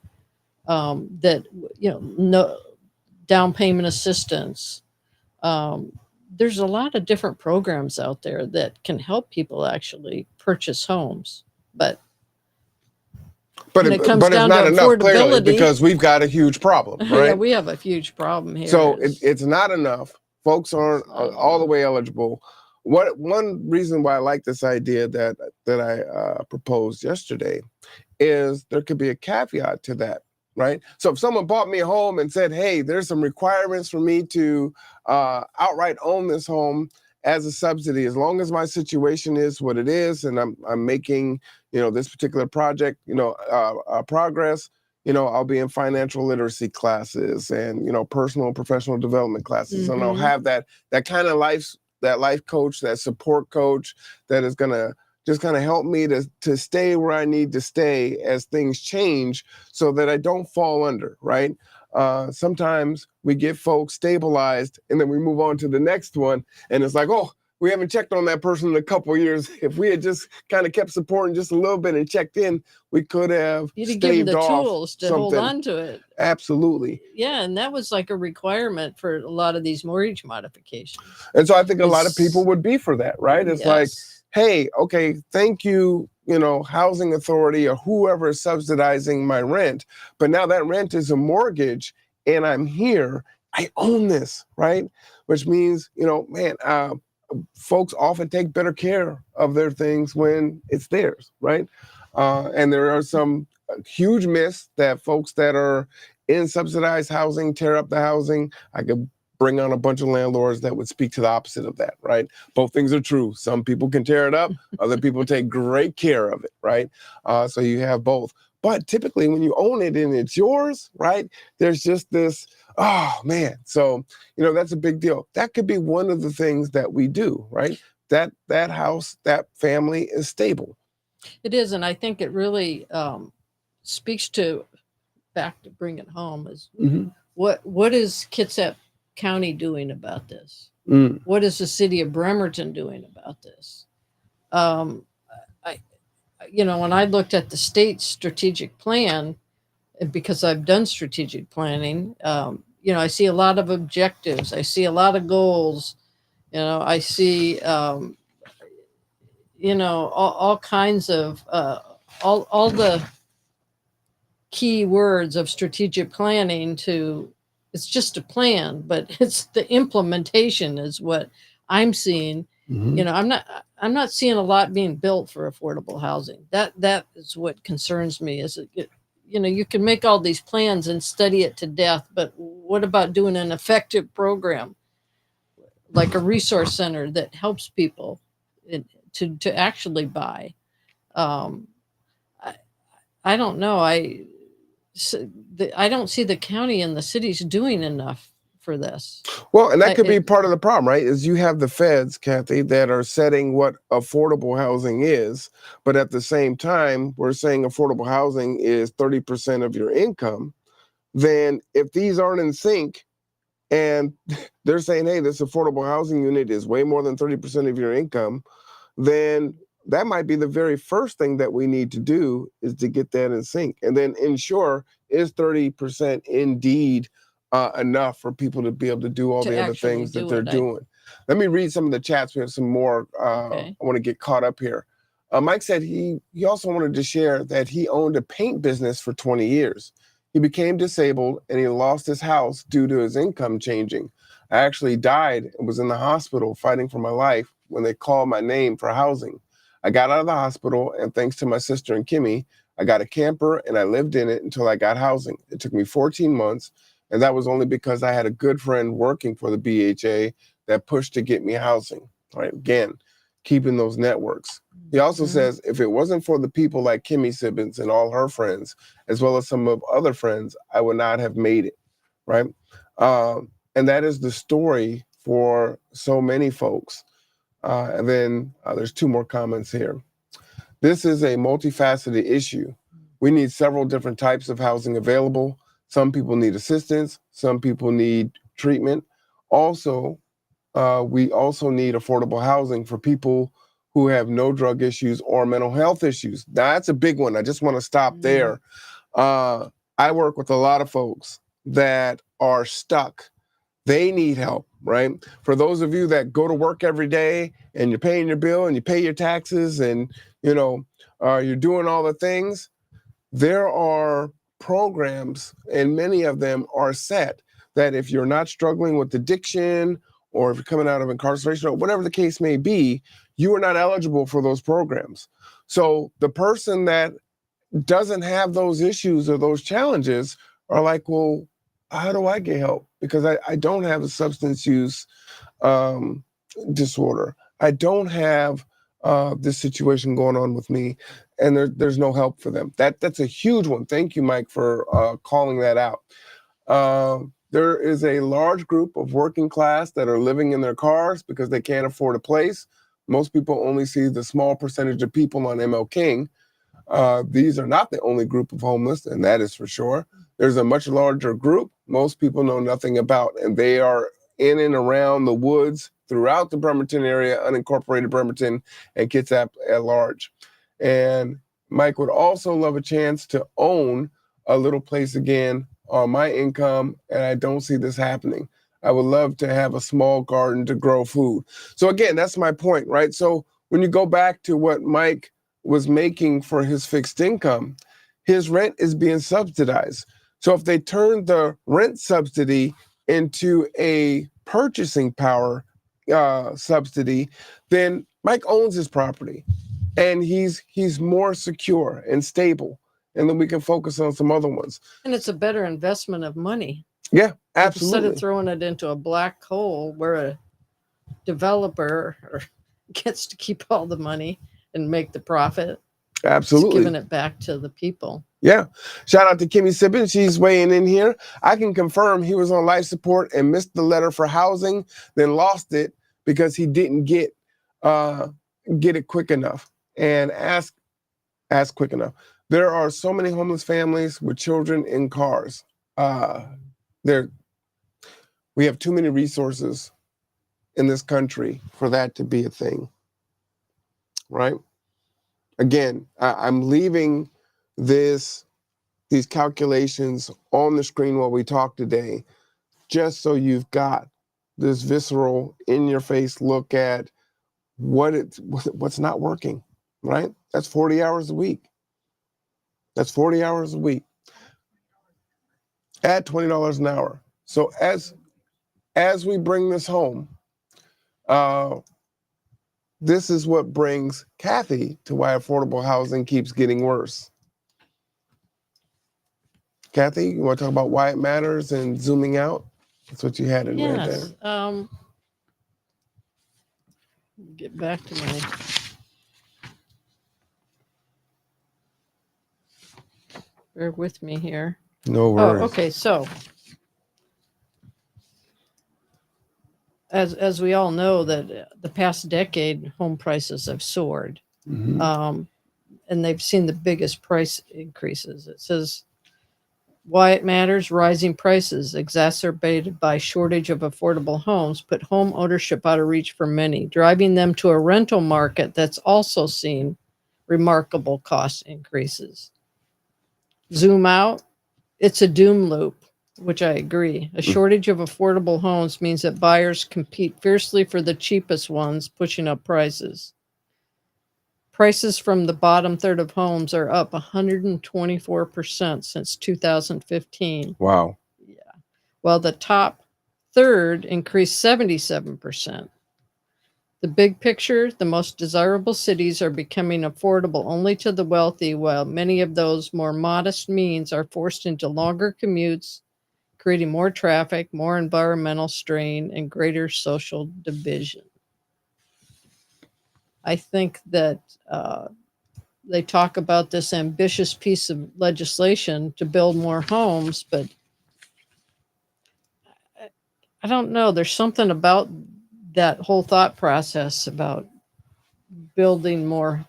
that, no down payment assistance. There's a lot of different programs out there that can help people actually purchase homes. But it comes down not to enough, clearly, because we've got a huge problem, right? Yeah, we have a huge problem here. So it's not enough. Folks aren't all the way eligible. One reason why I like this idea that I proposed yesterday is there could be a caveat to that, right? So if someone bought me a home and said, hey, there's some requirements for me to outright own this home as a subsidy, as long as my situation is what it is and I'm making, this particular project, progress, I'll be in financial literacy classes and, personal and professional development classes. And I'll have that kind of life coach, that support coach that is going to just kind of help me to stay where I need to stay as things change so that I don't fall under, right? Sometimes we get folks stabilized and then we move on to the next one. And it's like, oh, we haven't checked on that person in a couple of years. If we had just kind of kept supporting just a little bit and checked in, we could have You'd give them the tools to hold on to it. Absolutely. Yeah, and that was like a requirement for a lot of these mortgage modifications. And so I think a lot of people would be for that, right? It's like, hey, okay, thank you, Housing Authority or whoever is subsidizing my rent. But now that rent is a mortgage and I'm here, I own this, right? Which means, folks often take better care of their things when it's theirs, right? And there are some huge myths that folks that are in subsidized housing tear up the housing. I could bring on a bunch of landlords that would speak to the opposite of that, right? Both things are true. Some people can tear it up. Other people take great care of it, right? So you have both. But typically when you own it and it's yours, right, there's just this, oh man. So, that's a big deal. That could be one of the things that we do, right? That house, that family is stable. It is, and I think it really speaks to, back to bring it home, is what is Kitsap County doing about this? What is the city of Bremerton doing about this? When I looked at the state strategic plan, because I've done strategic planning, I see a lot of objectives. I see a lot of goals. I see, all kinds of, all the key words of strategic planning it's just a plan, but it's the implementation is what I'm seeing. I'm not seeing a lot being built for affordable housing. That is what concerns me. Is you can make all these plans and study it to death, but what about doing an effective program like a resource center that helps people to actually buy? I don't know. I don't see the county and the cities doing enough for this. Well, and that could be part of the problem, right? Is you have the feds, Kathie, that are setting what affordable housing is, but at the same time, we're saying affordable housing is 30% of your income. Then if these aren't in sync and they're saying, hey, this affordable housing unit is way more than 30% of your income, then that might be the very first thing that we need to do is to get that in sync and then ensure is 30% indeed enough for people to be able to do all the other things that they're doing. Let me read some of the chats. We have some more. I want to get caught up here. Mike said he also wanted to share that he owned a paint business for 20 years. He became disabled and he lost his house due to his income changing. I actually died and was in the hospital fighting for my life when they called my name for housing. I got out of the hospital, and thanks to my sister and Kimmy, I got a camper and I lived in it until I got housing. It took me 14 months, and that was only because I had a good friend working for the BHA that pushed to get me housing. Right? Again, keeping those networks. He also says, if it wasn't for the people like Kimmy Sibbins and all her friends, as well as some of other friends, I would not have made it. Right? And that is the story for so many folks. And then there's two more comments here. This is a multifaceted issue. We need several different types of housing available. Some people need assistance. Some people need treatment. Also, we also need affordable housing for people who have no drug issues or mental health issues. Now, that's a big one. I just want to stop there. I work with a lot of folks that are stuck. They need help, right? For those of you that go to work every day and you're paying your bill and you pay your taxes and, you're doing all the things, there are programs, and many of them are set that if you're not struggling with addiction or if you're coming out of incarceration or whatever the case may be, you are not eligible for those programs. So the person that doesn't have those issues or those challenges are like, well, how do I get help? Because I don't have a substance use disorder. I don't have this situation going on with me, and there's no help for them. That's a huge one. Thank you, Mike, for calling that out. There is a large group of working class that are living in their cars because they can't afford a place. Most people only see the small percentage of people on ML King. These are not the only group of homeless, and that is for sure. There's a much larger group most people know nothing about, and they are in and around the woods throughout the Bremerton area, unincorporated Bremerton, and Kitsap at large. And Mike would also love a chance to own a little place again on my income, and I don't see this happening. I would love to have a small garden to grow food. So again, that's my point, right? So when you go back to what Mike was making for his fixed income, his rent is being subsidized. So if they turn the rent subsidy into a purchasing power subsidy, then Mike owns his property and he's more secure and stable. And then we can focus on some other ones. And it's a better investment of money. Yeah, Instead absolutely. of throwing it into a black hole where a developer gets to keep all the money and make the profit, it's Absolutely. giving it back to the people. Yeah. Shout out to Kimmy Sippin. She's weighing in here. I can confirm he was on life support and missed the letter for housing, then lost it because he didn't get it quick enough and ask quick enough. There are so many homeless families with children in cars. We have too many resources in this country for that to be a thing, right? Again, I'm leaving these calculations on the screen while we talk today, just so you've got this visceral, in-your-face look at what's not working, right? That's 40 hours a week. That's 40 hours a week at $20 an hour. So as we bring this home, this is what brings Kathie to why affordable housing keeps getting worse. Kathie, you want to talk about why it matters and zooming out? That's what you had in red there. Yes. Get back to my. Bear with me here. No worries. Oh, okay. So, as we all know, that the past decade, home prices have soared, Mhm. and they've seen the biggest price increases. It says why it matters: rising prices, exacerbated by shortage of affordable homes, put home ownership out of reach for many, driving them to a rental market that's also seen remarkable cost increases. Zoom out, it's a doom loop, which I agree. A shortage of affordable homes means that buyers compete fiercely for the cheapest ones, pushing up prices. Prices from the bottom third of homes are up 124% since 2015. Wow. Yeah. While the top third increased 77%. The big picture, the most desirable cities are becoming affordable only to the wealthy, while many of those more modest means are forced into longer commutes, creating more traffic, more environmental strain, and greater social division. I think that they talk about this ambitious piece of legislation to build more homes, but I don't know. There's something about that whole thought process about building more.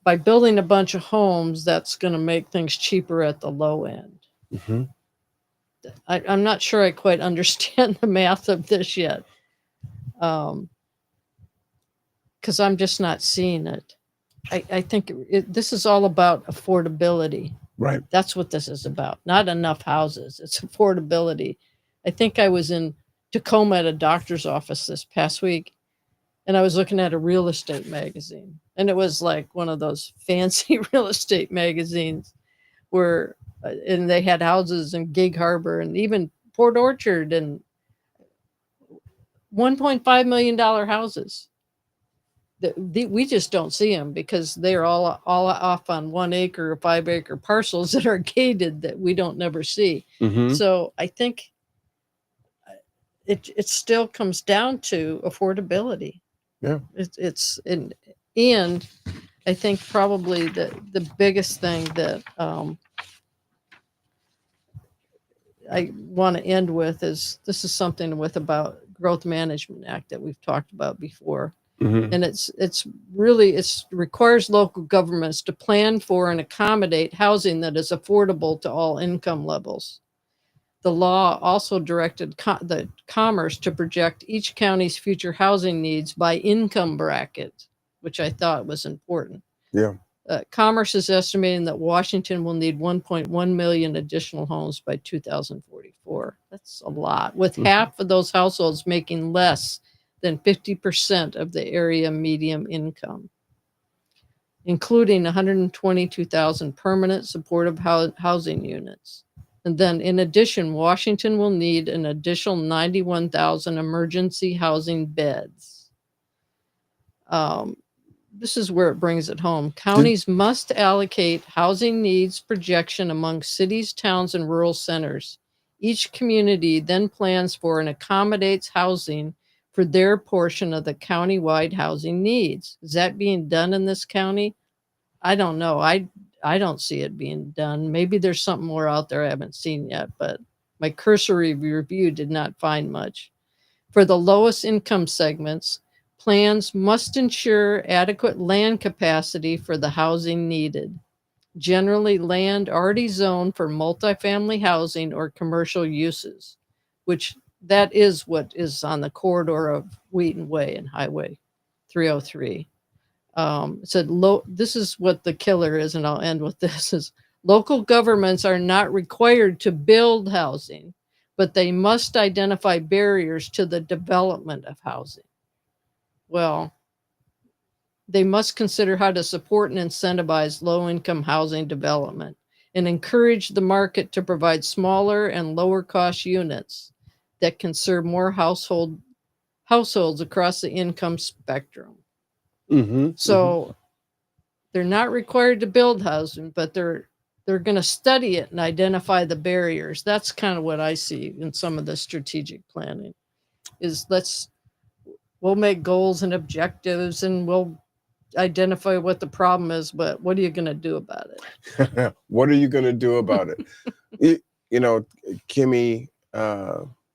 By building a bunch of homes, that's going to make things cheaper at the low end. Mm-hmm. I'm not sure I quite understand the math of this yet, because I'm just not seeing it. I think this is all about affordability. Right. That's what this is about. Not enough houses. It's affordability. I think I was in Tacoma at a doctor's office this past week, and I was looking at a real estate magazine, and it was like one of those fancy real estate magazines where, and they had houses in Gig Harbor and even Port Orchard and $1.5 million houses. We just don't see them because they're all off on 1 acre or 5 acre parcels that are gated that we don't never see. Mm-hmm. So I think it still comes down to affordability. Yeah. It's and I think probably the biggest thing that I want to end with is this is something with about Growth Management Act that we've talked about before. Mm-hmm. And it's really requires local governments to plan for and accommodate housing that is affordable to all income levels. The law also directed the Commerce to project each county's future housing needs by income bracket, which I thought was important. Yeah. Commerce is estimating that Washington will need 1.1 million additional homes by 2044. That's a lot, with half of those households making less than 50% of the area median income, including 122,000 permanent supportive housing units. And then in addition, Washington will need an additional 91,000 emergency housing beds. This is where it brings it home. Counties must allocate housing needs projection among cities, towns, and rural centers. Each community then plans for and accommodates housing for their portion of the county-wide housing needs. Is that being done in this county? I don't know. I don't see it being done. Maybe there's something more out there I haven't seen yet, but my cursory review did not find much. For the lowest income segments, plans must ensure adequate land capacity for the housing needed. Generally, land already zoned for multifamily housing or commercial uses, which that is what is on the corridor of Wheaton Way and Highway 303. It said, this is what the killer is, and I'll end with this, is local governments are not required to build housing, but they must identify barriers to the development of housing. Well, they must consider how to support and incentivize low-income housing development and encourage the market to provide smaller and lower-cost units that can serve more households across the income spectrum. So they're not required to build housing, but they're going to study it and identify the barriers. That's kind of what I see in some of the strategic planning. Is we'll make goals and objectives, and we'll identify what the problem is, but what are you going to do about it? What are you going to do about it? You know, Kimmy,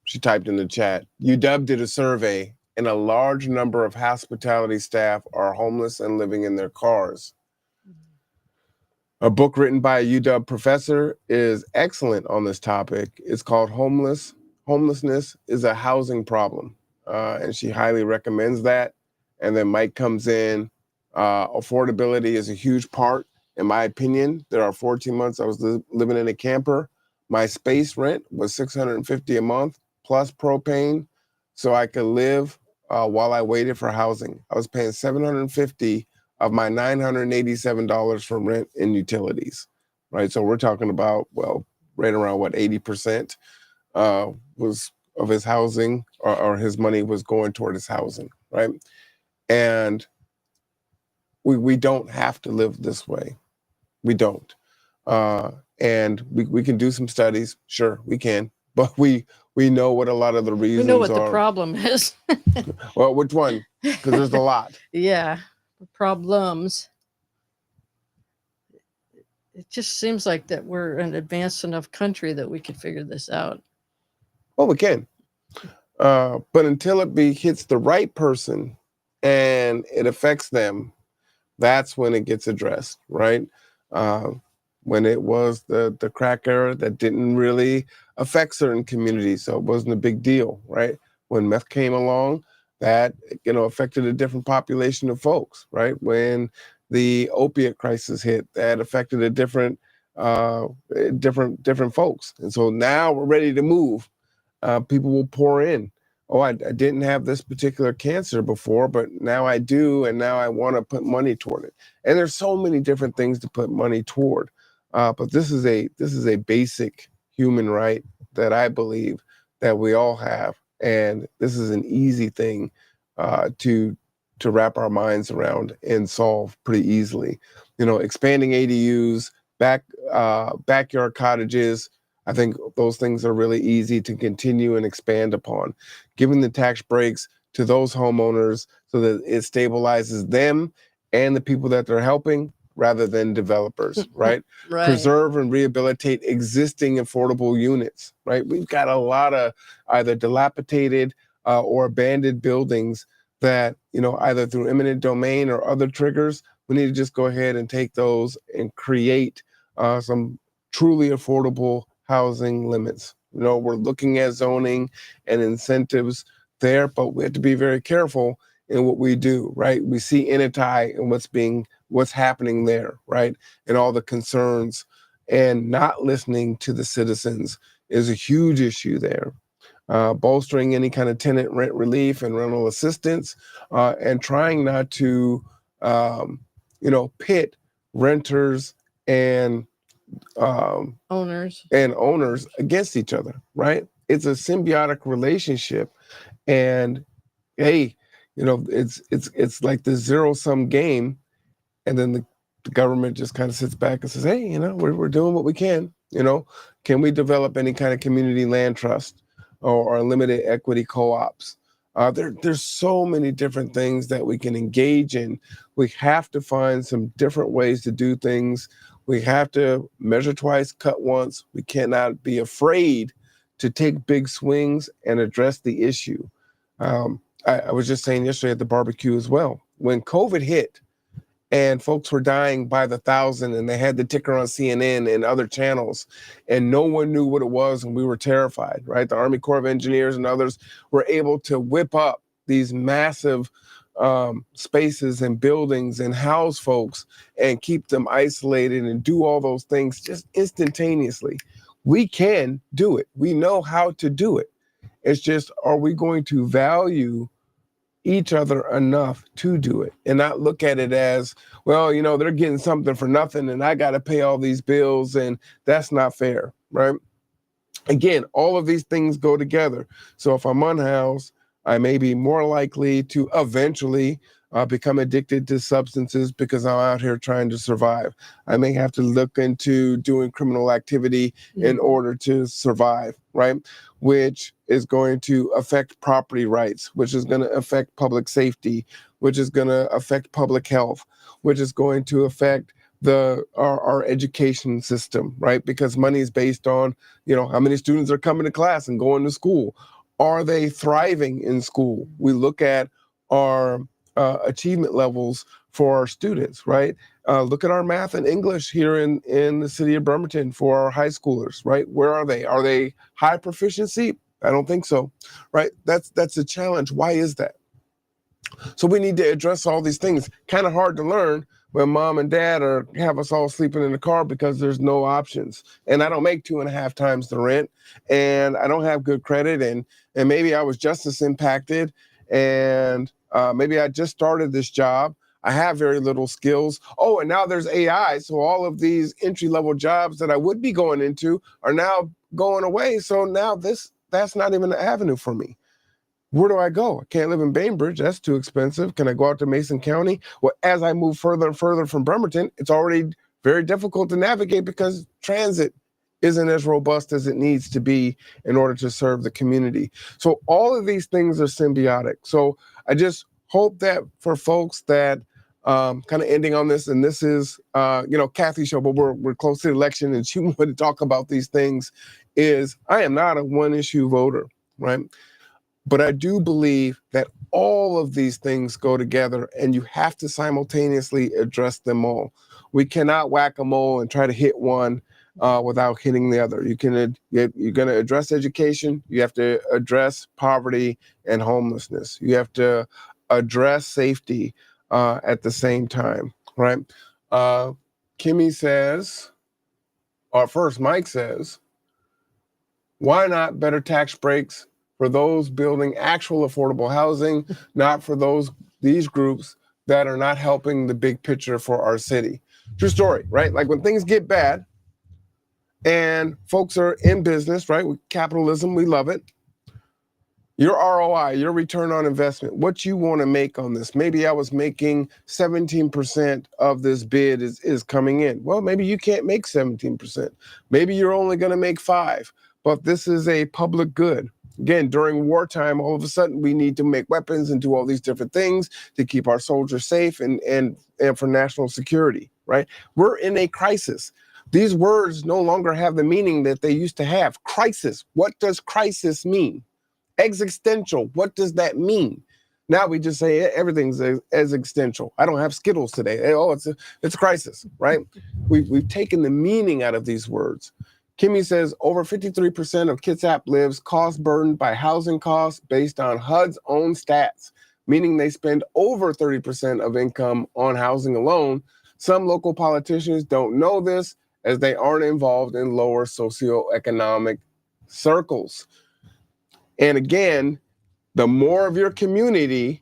she typed in the chat, UW did a survey, and a large number of hospitality staff are homeless and living in their cars. A book written by a UW professor is excellent on this topic. It's called Homelessness is a Housing Problem. And she highly recommends that. And then Mike comes in. Affordability is a huge part, in my opinion. There are 14 months I was living in a camper. My space rent was $650 a month plus propane, so I could live while I waited for housing. I was paying $750 of my $987 for rent and utilities, right? So we're talking about, well, right around what, 80% was of his housing, or his money was going toward his housing, right? And we don't have to live this way. We don't. And we can do some studies. Sure, we can. But we know what a lot of the reasons are. We know what the problem is. Well, which one? Because there's a lot. Yeah, problems. It just seems like that we're an advanced enough country that we could figure this out. Well, we can. But until it hits the right person and it affects them, that's when it gets addressed, right? When it was the crack era, that didn't really affect certain communities, so it wasn't a big deal, right? When meth came along, that affected a different population of folks, right? When the opiate crisis hit, that affected a different folks, and so now we're ready to move. People will pour in. Oh, I didn't have this particular cancer before, but now I do, and now I want to put money toward it. And there's so many different things to put money toward. But this is a basic human right that I believe that we all have, and this is an easy thing to wrap our minds around and solve pretty easily. Expanding ADUs, backyard cottages. I think those things are really easy to continue and expand upon. Giving the tax breaks to those homeowners so that it stabilizes them and the people that they're helping, rather than developers, right? Right. Preserve and rehabilitate existing affordable units, right? We've got a lot of either dilapidated or abandoned buildings that, either through eminent domain or other triggers, we need to just go ahead and take those and create some truly affordable housing limits. We're looking at zoning and incentives there, but we have to be very careful in what we do, right? We see Enetai and what's happening there, right? And all the concerns, and not listening to the citizens is a huge issue there. Bolstering any kind of tenant rent relief and rental assistance, and trying not to, pit renters and owners against each other, right? It's a symbiotic relationship, and hey, it's like the zero-sum game, and then the government just kind of sits back and says, hey, we're doing what we can. Can we develop any kind of community land trust or limited equity co-ops? There's so many different things that we can engage in. We have to find some different ways to do things. We have to measure twice, cut once. We cannot be afraid to take big swings and address the issue. I was just saying yesterday at the barbecue as well, when COVID hit and folks were dying by the thousand and they had the ticker on CNN and other channels and no one knew what it was and we were terrified, right? The Army Corps of Engineers and others were able to whip up these massive spaces and buildings and house folks and keep them isolated and do all those things just instantaneously. We can do it. We know how to do it. It's just, are we going to value each other enough to do it and not look at it as, well, they're getting something for nothing and I got to pay all these bills and that's not fair, right? Again, all of these things go together. So if I'm unhoused, I may be more likely to eventually become addicted to substances because I'm out here trying to survive. I may have to look into doing criminal activity in order to survive, right? Which is going to affect property rights, which is going to affect public safety, which is going to affect public health, which is going to affect our education system, right? Because money is based on, how many students are coming to class and going to school. Are they thriving in school? We look at our achievement levels for our students, right? Look at our math and English here in the city of Bremerton for our high schoolers, right? Where are they? Are they high proficiency? I don't think so, right? That's a challenge. Why is that? So we need to address all these things. Kind of hard to learn when mom and dad have us all sleeping in the car because there's no options. And I don't make 2.5 times the rent, and I don't have good credit, and maybe I was just as impacted, and maybe I just started this job. I have very little skills. Oh, and now there's AI. So all of these entry-level jobs that I would be going into are now going away. So now that's not even an avenue for me. Where do I go? I can't live in Bainbridge. That's too expensive. Can I go out to Mason County? Well, as I move further and further from Bremerton, it's already very difficult to navigate because transit isn't as robust as it needs to be in order to serve the community. So all of these things are symbiotic. So I just hope that for folks that kind of ending on this, and this is, Kathie's show, but we're close to the election and she wanted to talk about these things, is I am not a one-issue voter, right? But I do believe that all of these things go together and you have to simultaneously address them all. We cannot whack-a-mole and try to hit one without hitting the other. You're going to address education. You have to address poverty and homelessness. You have to address safety at the same time, right? Kimmy says, or first Mike says, why not better tax breaks for those building actual affordable housing, not for these groups that are not helping the big picture for our city? True story, right? Like when things get bad and folks are in business, right? With capitalism, we love it. Your ROI, your return on investment, what you want to make on this. Maybe I was making 17% of this bid is coming in. Well, maybe you can't make 17%. Maybe you're only going to make 5%, but this is a public good. Again, during wartime, all of a sudden we need to make weapons and do all these different things to keep our soldiers safe and for national security, right? We're in a crisis. These words no longer have the meaning that they used to have. Crisis. What does crisis mean? Existential. What does that mean? Now we just say everything's existential. I don't have Skittles today. Oh, it's a crisis, right? We've taken the meaning out of these words. Kimmy says over 53% of Kitsap lives cost burdened by housing costs based on HUD's own stats, meaning they spend over 30% of income on housing alone. Some local politicians don't know this as they aren't involved in lower socioeconomic circles. And again, the more of your community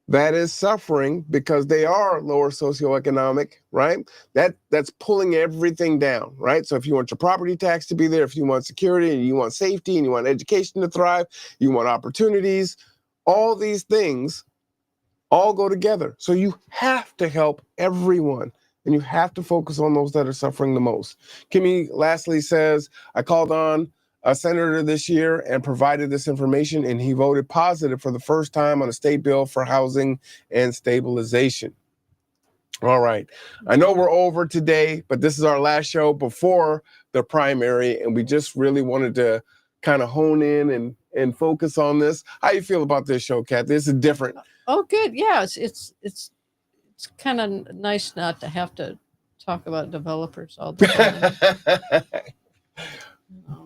that is suffering because they are lower socioeconomic, right? That's pulling everything down, right? So if you want your property tax to be there, if you want security and you want safety and you want education to thrive, you want opportunities, all these things all go together. So you have to help everyone. And you have to focus on those that are suffering the most. Kimmy lastly says, I called on a senator this year and provided this information, and he voted positive for the first time on a state bill for housing and stabilization. All right. I know we're over today, but this is our last show before the primary, and we just really wanted to kind of hone in and focus on this. How you feel about this show, Kathie? This is different. Oh, good. Yeah, it's kind of nice not to have to talk about developers all the time.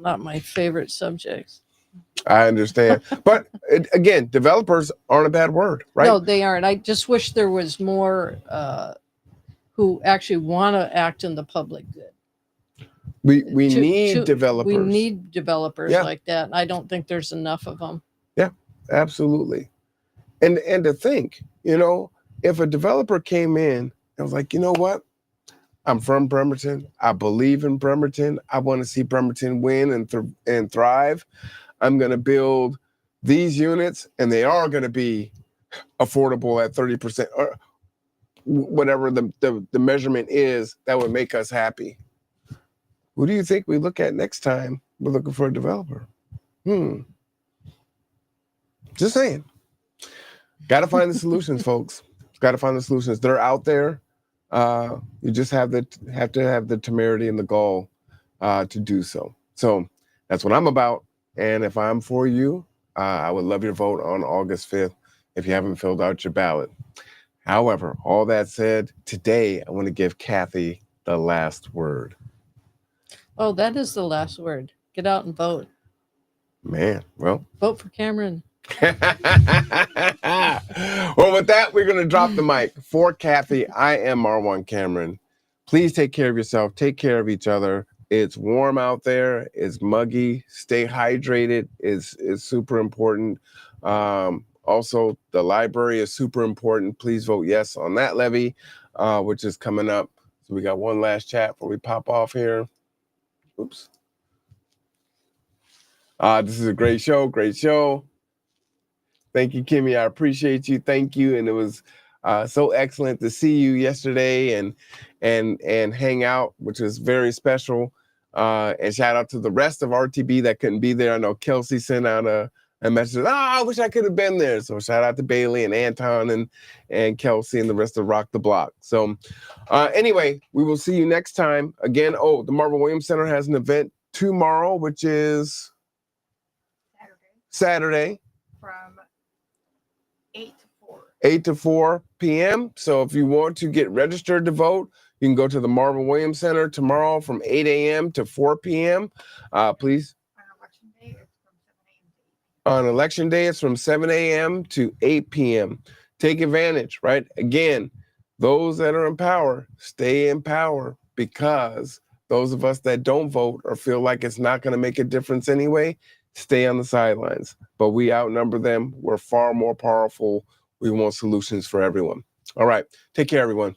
Not my favorite subjects. I understand. But again, developers aren't a bad word, right? No, they aren't. I just wish there was more who actually want to act in the public good. We need developers. We need developers like that. And I don't think there's enough of them. Yeah, absolutely. And to think, if a developer came in and was like, you know what? I'm from Bremerton. I believe in Bremerton. I want to see Bremerton win and thrive. I'm going to build these units, and they are going to be affordable at 30%, or whatever the measurement is that would make us happy. Who do you think we look at next time we're looking for a developer? Just saying. Got to find the solutions, folks. Got to find the solutions. They're out there. You just have to have the temerity and the gall to do so. So that's what I'm about. And if I'm for you, I would love your vote on August 5th if you haven't filled out your ballot. However, all that said, today I want to give Kathie the last word. Oh, that is the last word. Get out and vote. Man, well. Vote for Cameron. Well, with that, we're going to drop the mic. For Kathie, I am Marwan Cameron. Please take care of yourself. Take care of each other. It's warm out there. It's muggy. Stay hydrated is super important. Also, the library is super important. Please vote yes on that levy, which is coming up. So we got one last chat before we pop off here. Oops. This is a great show. Great show. Thank you, Kimmy. I appreciate you. Thank you. And it was so excellent to see you yesterday and hang out, which was very special. And shout out to the rest of RTB that couldn't be there. I know Kelsey sent out a message. I wish I could have been there. So shout out to Bailey and Anton and Kelsey and the rest of Rock the Block. So anyway, we will see you next time. Again, the Marvin Williams Center has an event tomorrow, which is Saturday. From 8 to 4 p.m. So if you want to get registered to vote, you can go to the Marvin Williams Center tomorrow from 8 a.m. to 4 p.m. Please. On election day, it's from 7 a.m. to 8 p.m. Take advantage, right? Again, those that are in power, stay in power, because those of us that don't vote or feel like it's not going to make a difference anyway, stay on the sidelines. But we outnumber them. We're far more powerful. We want solutions for everyone. All right. Take care, everyone.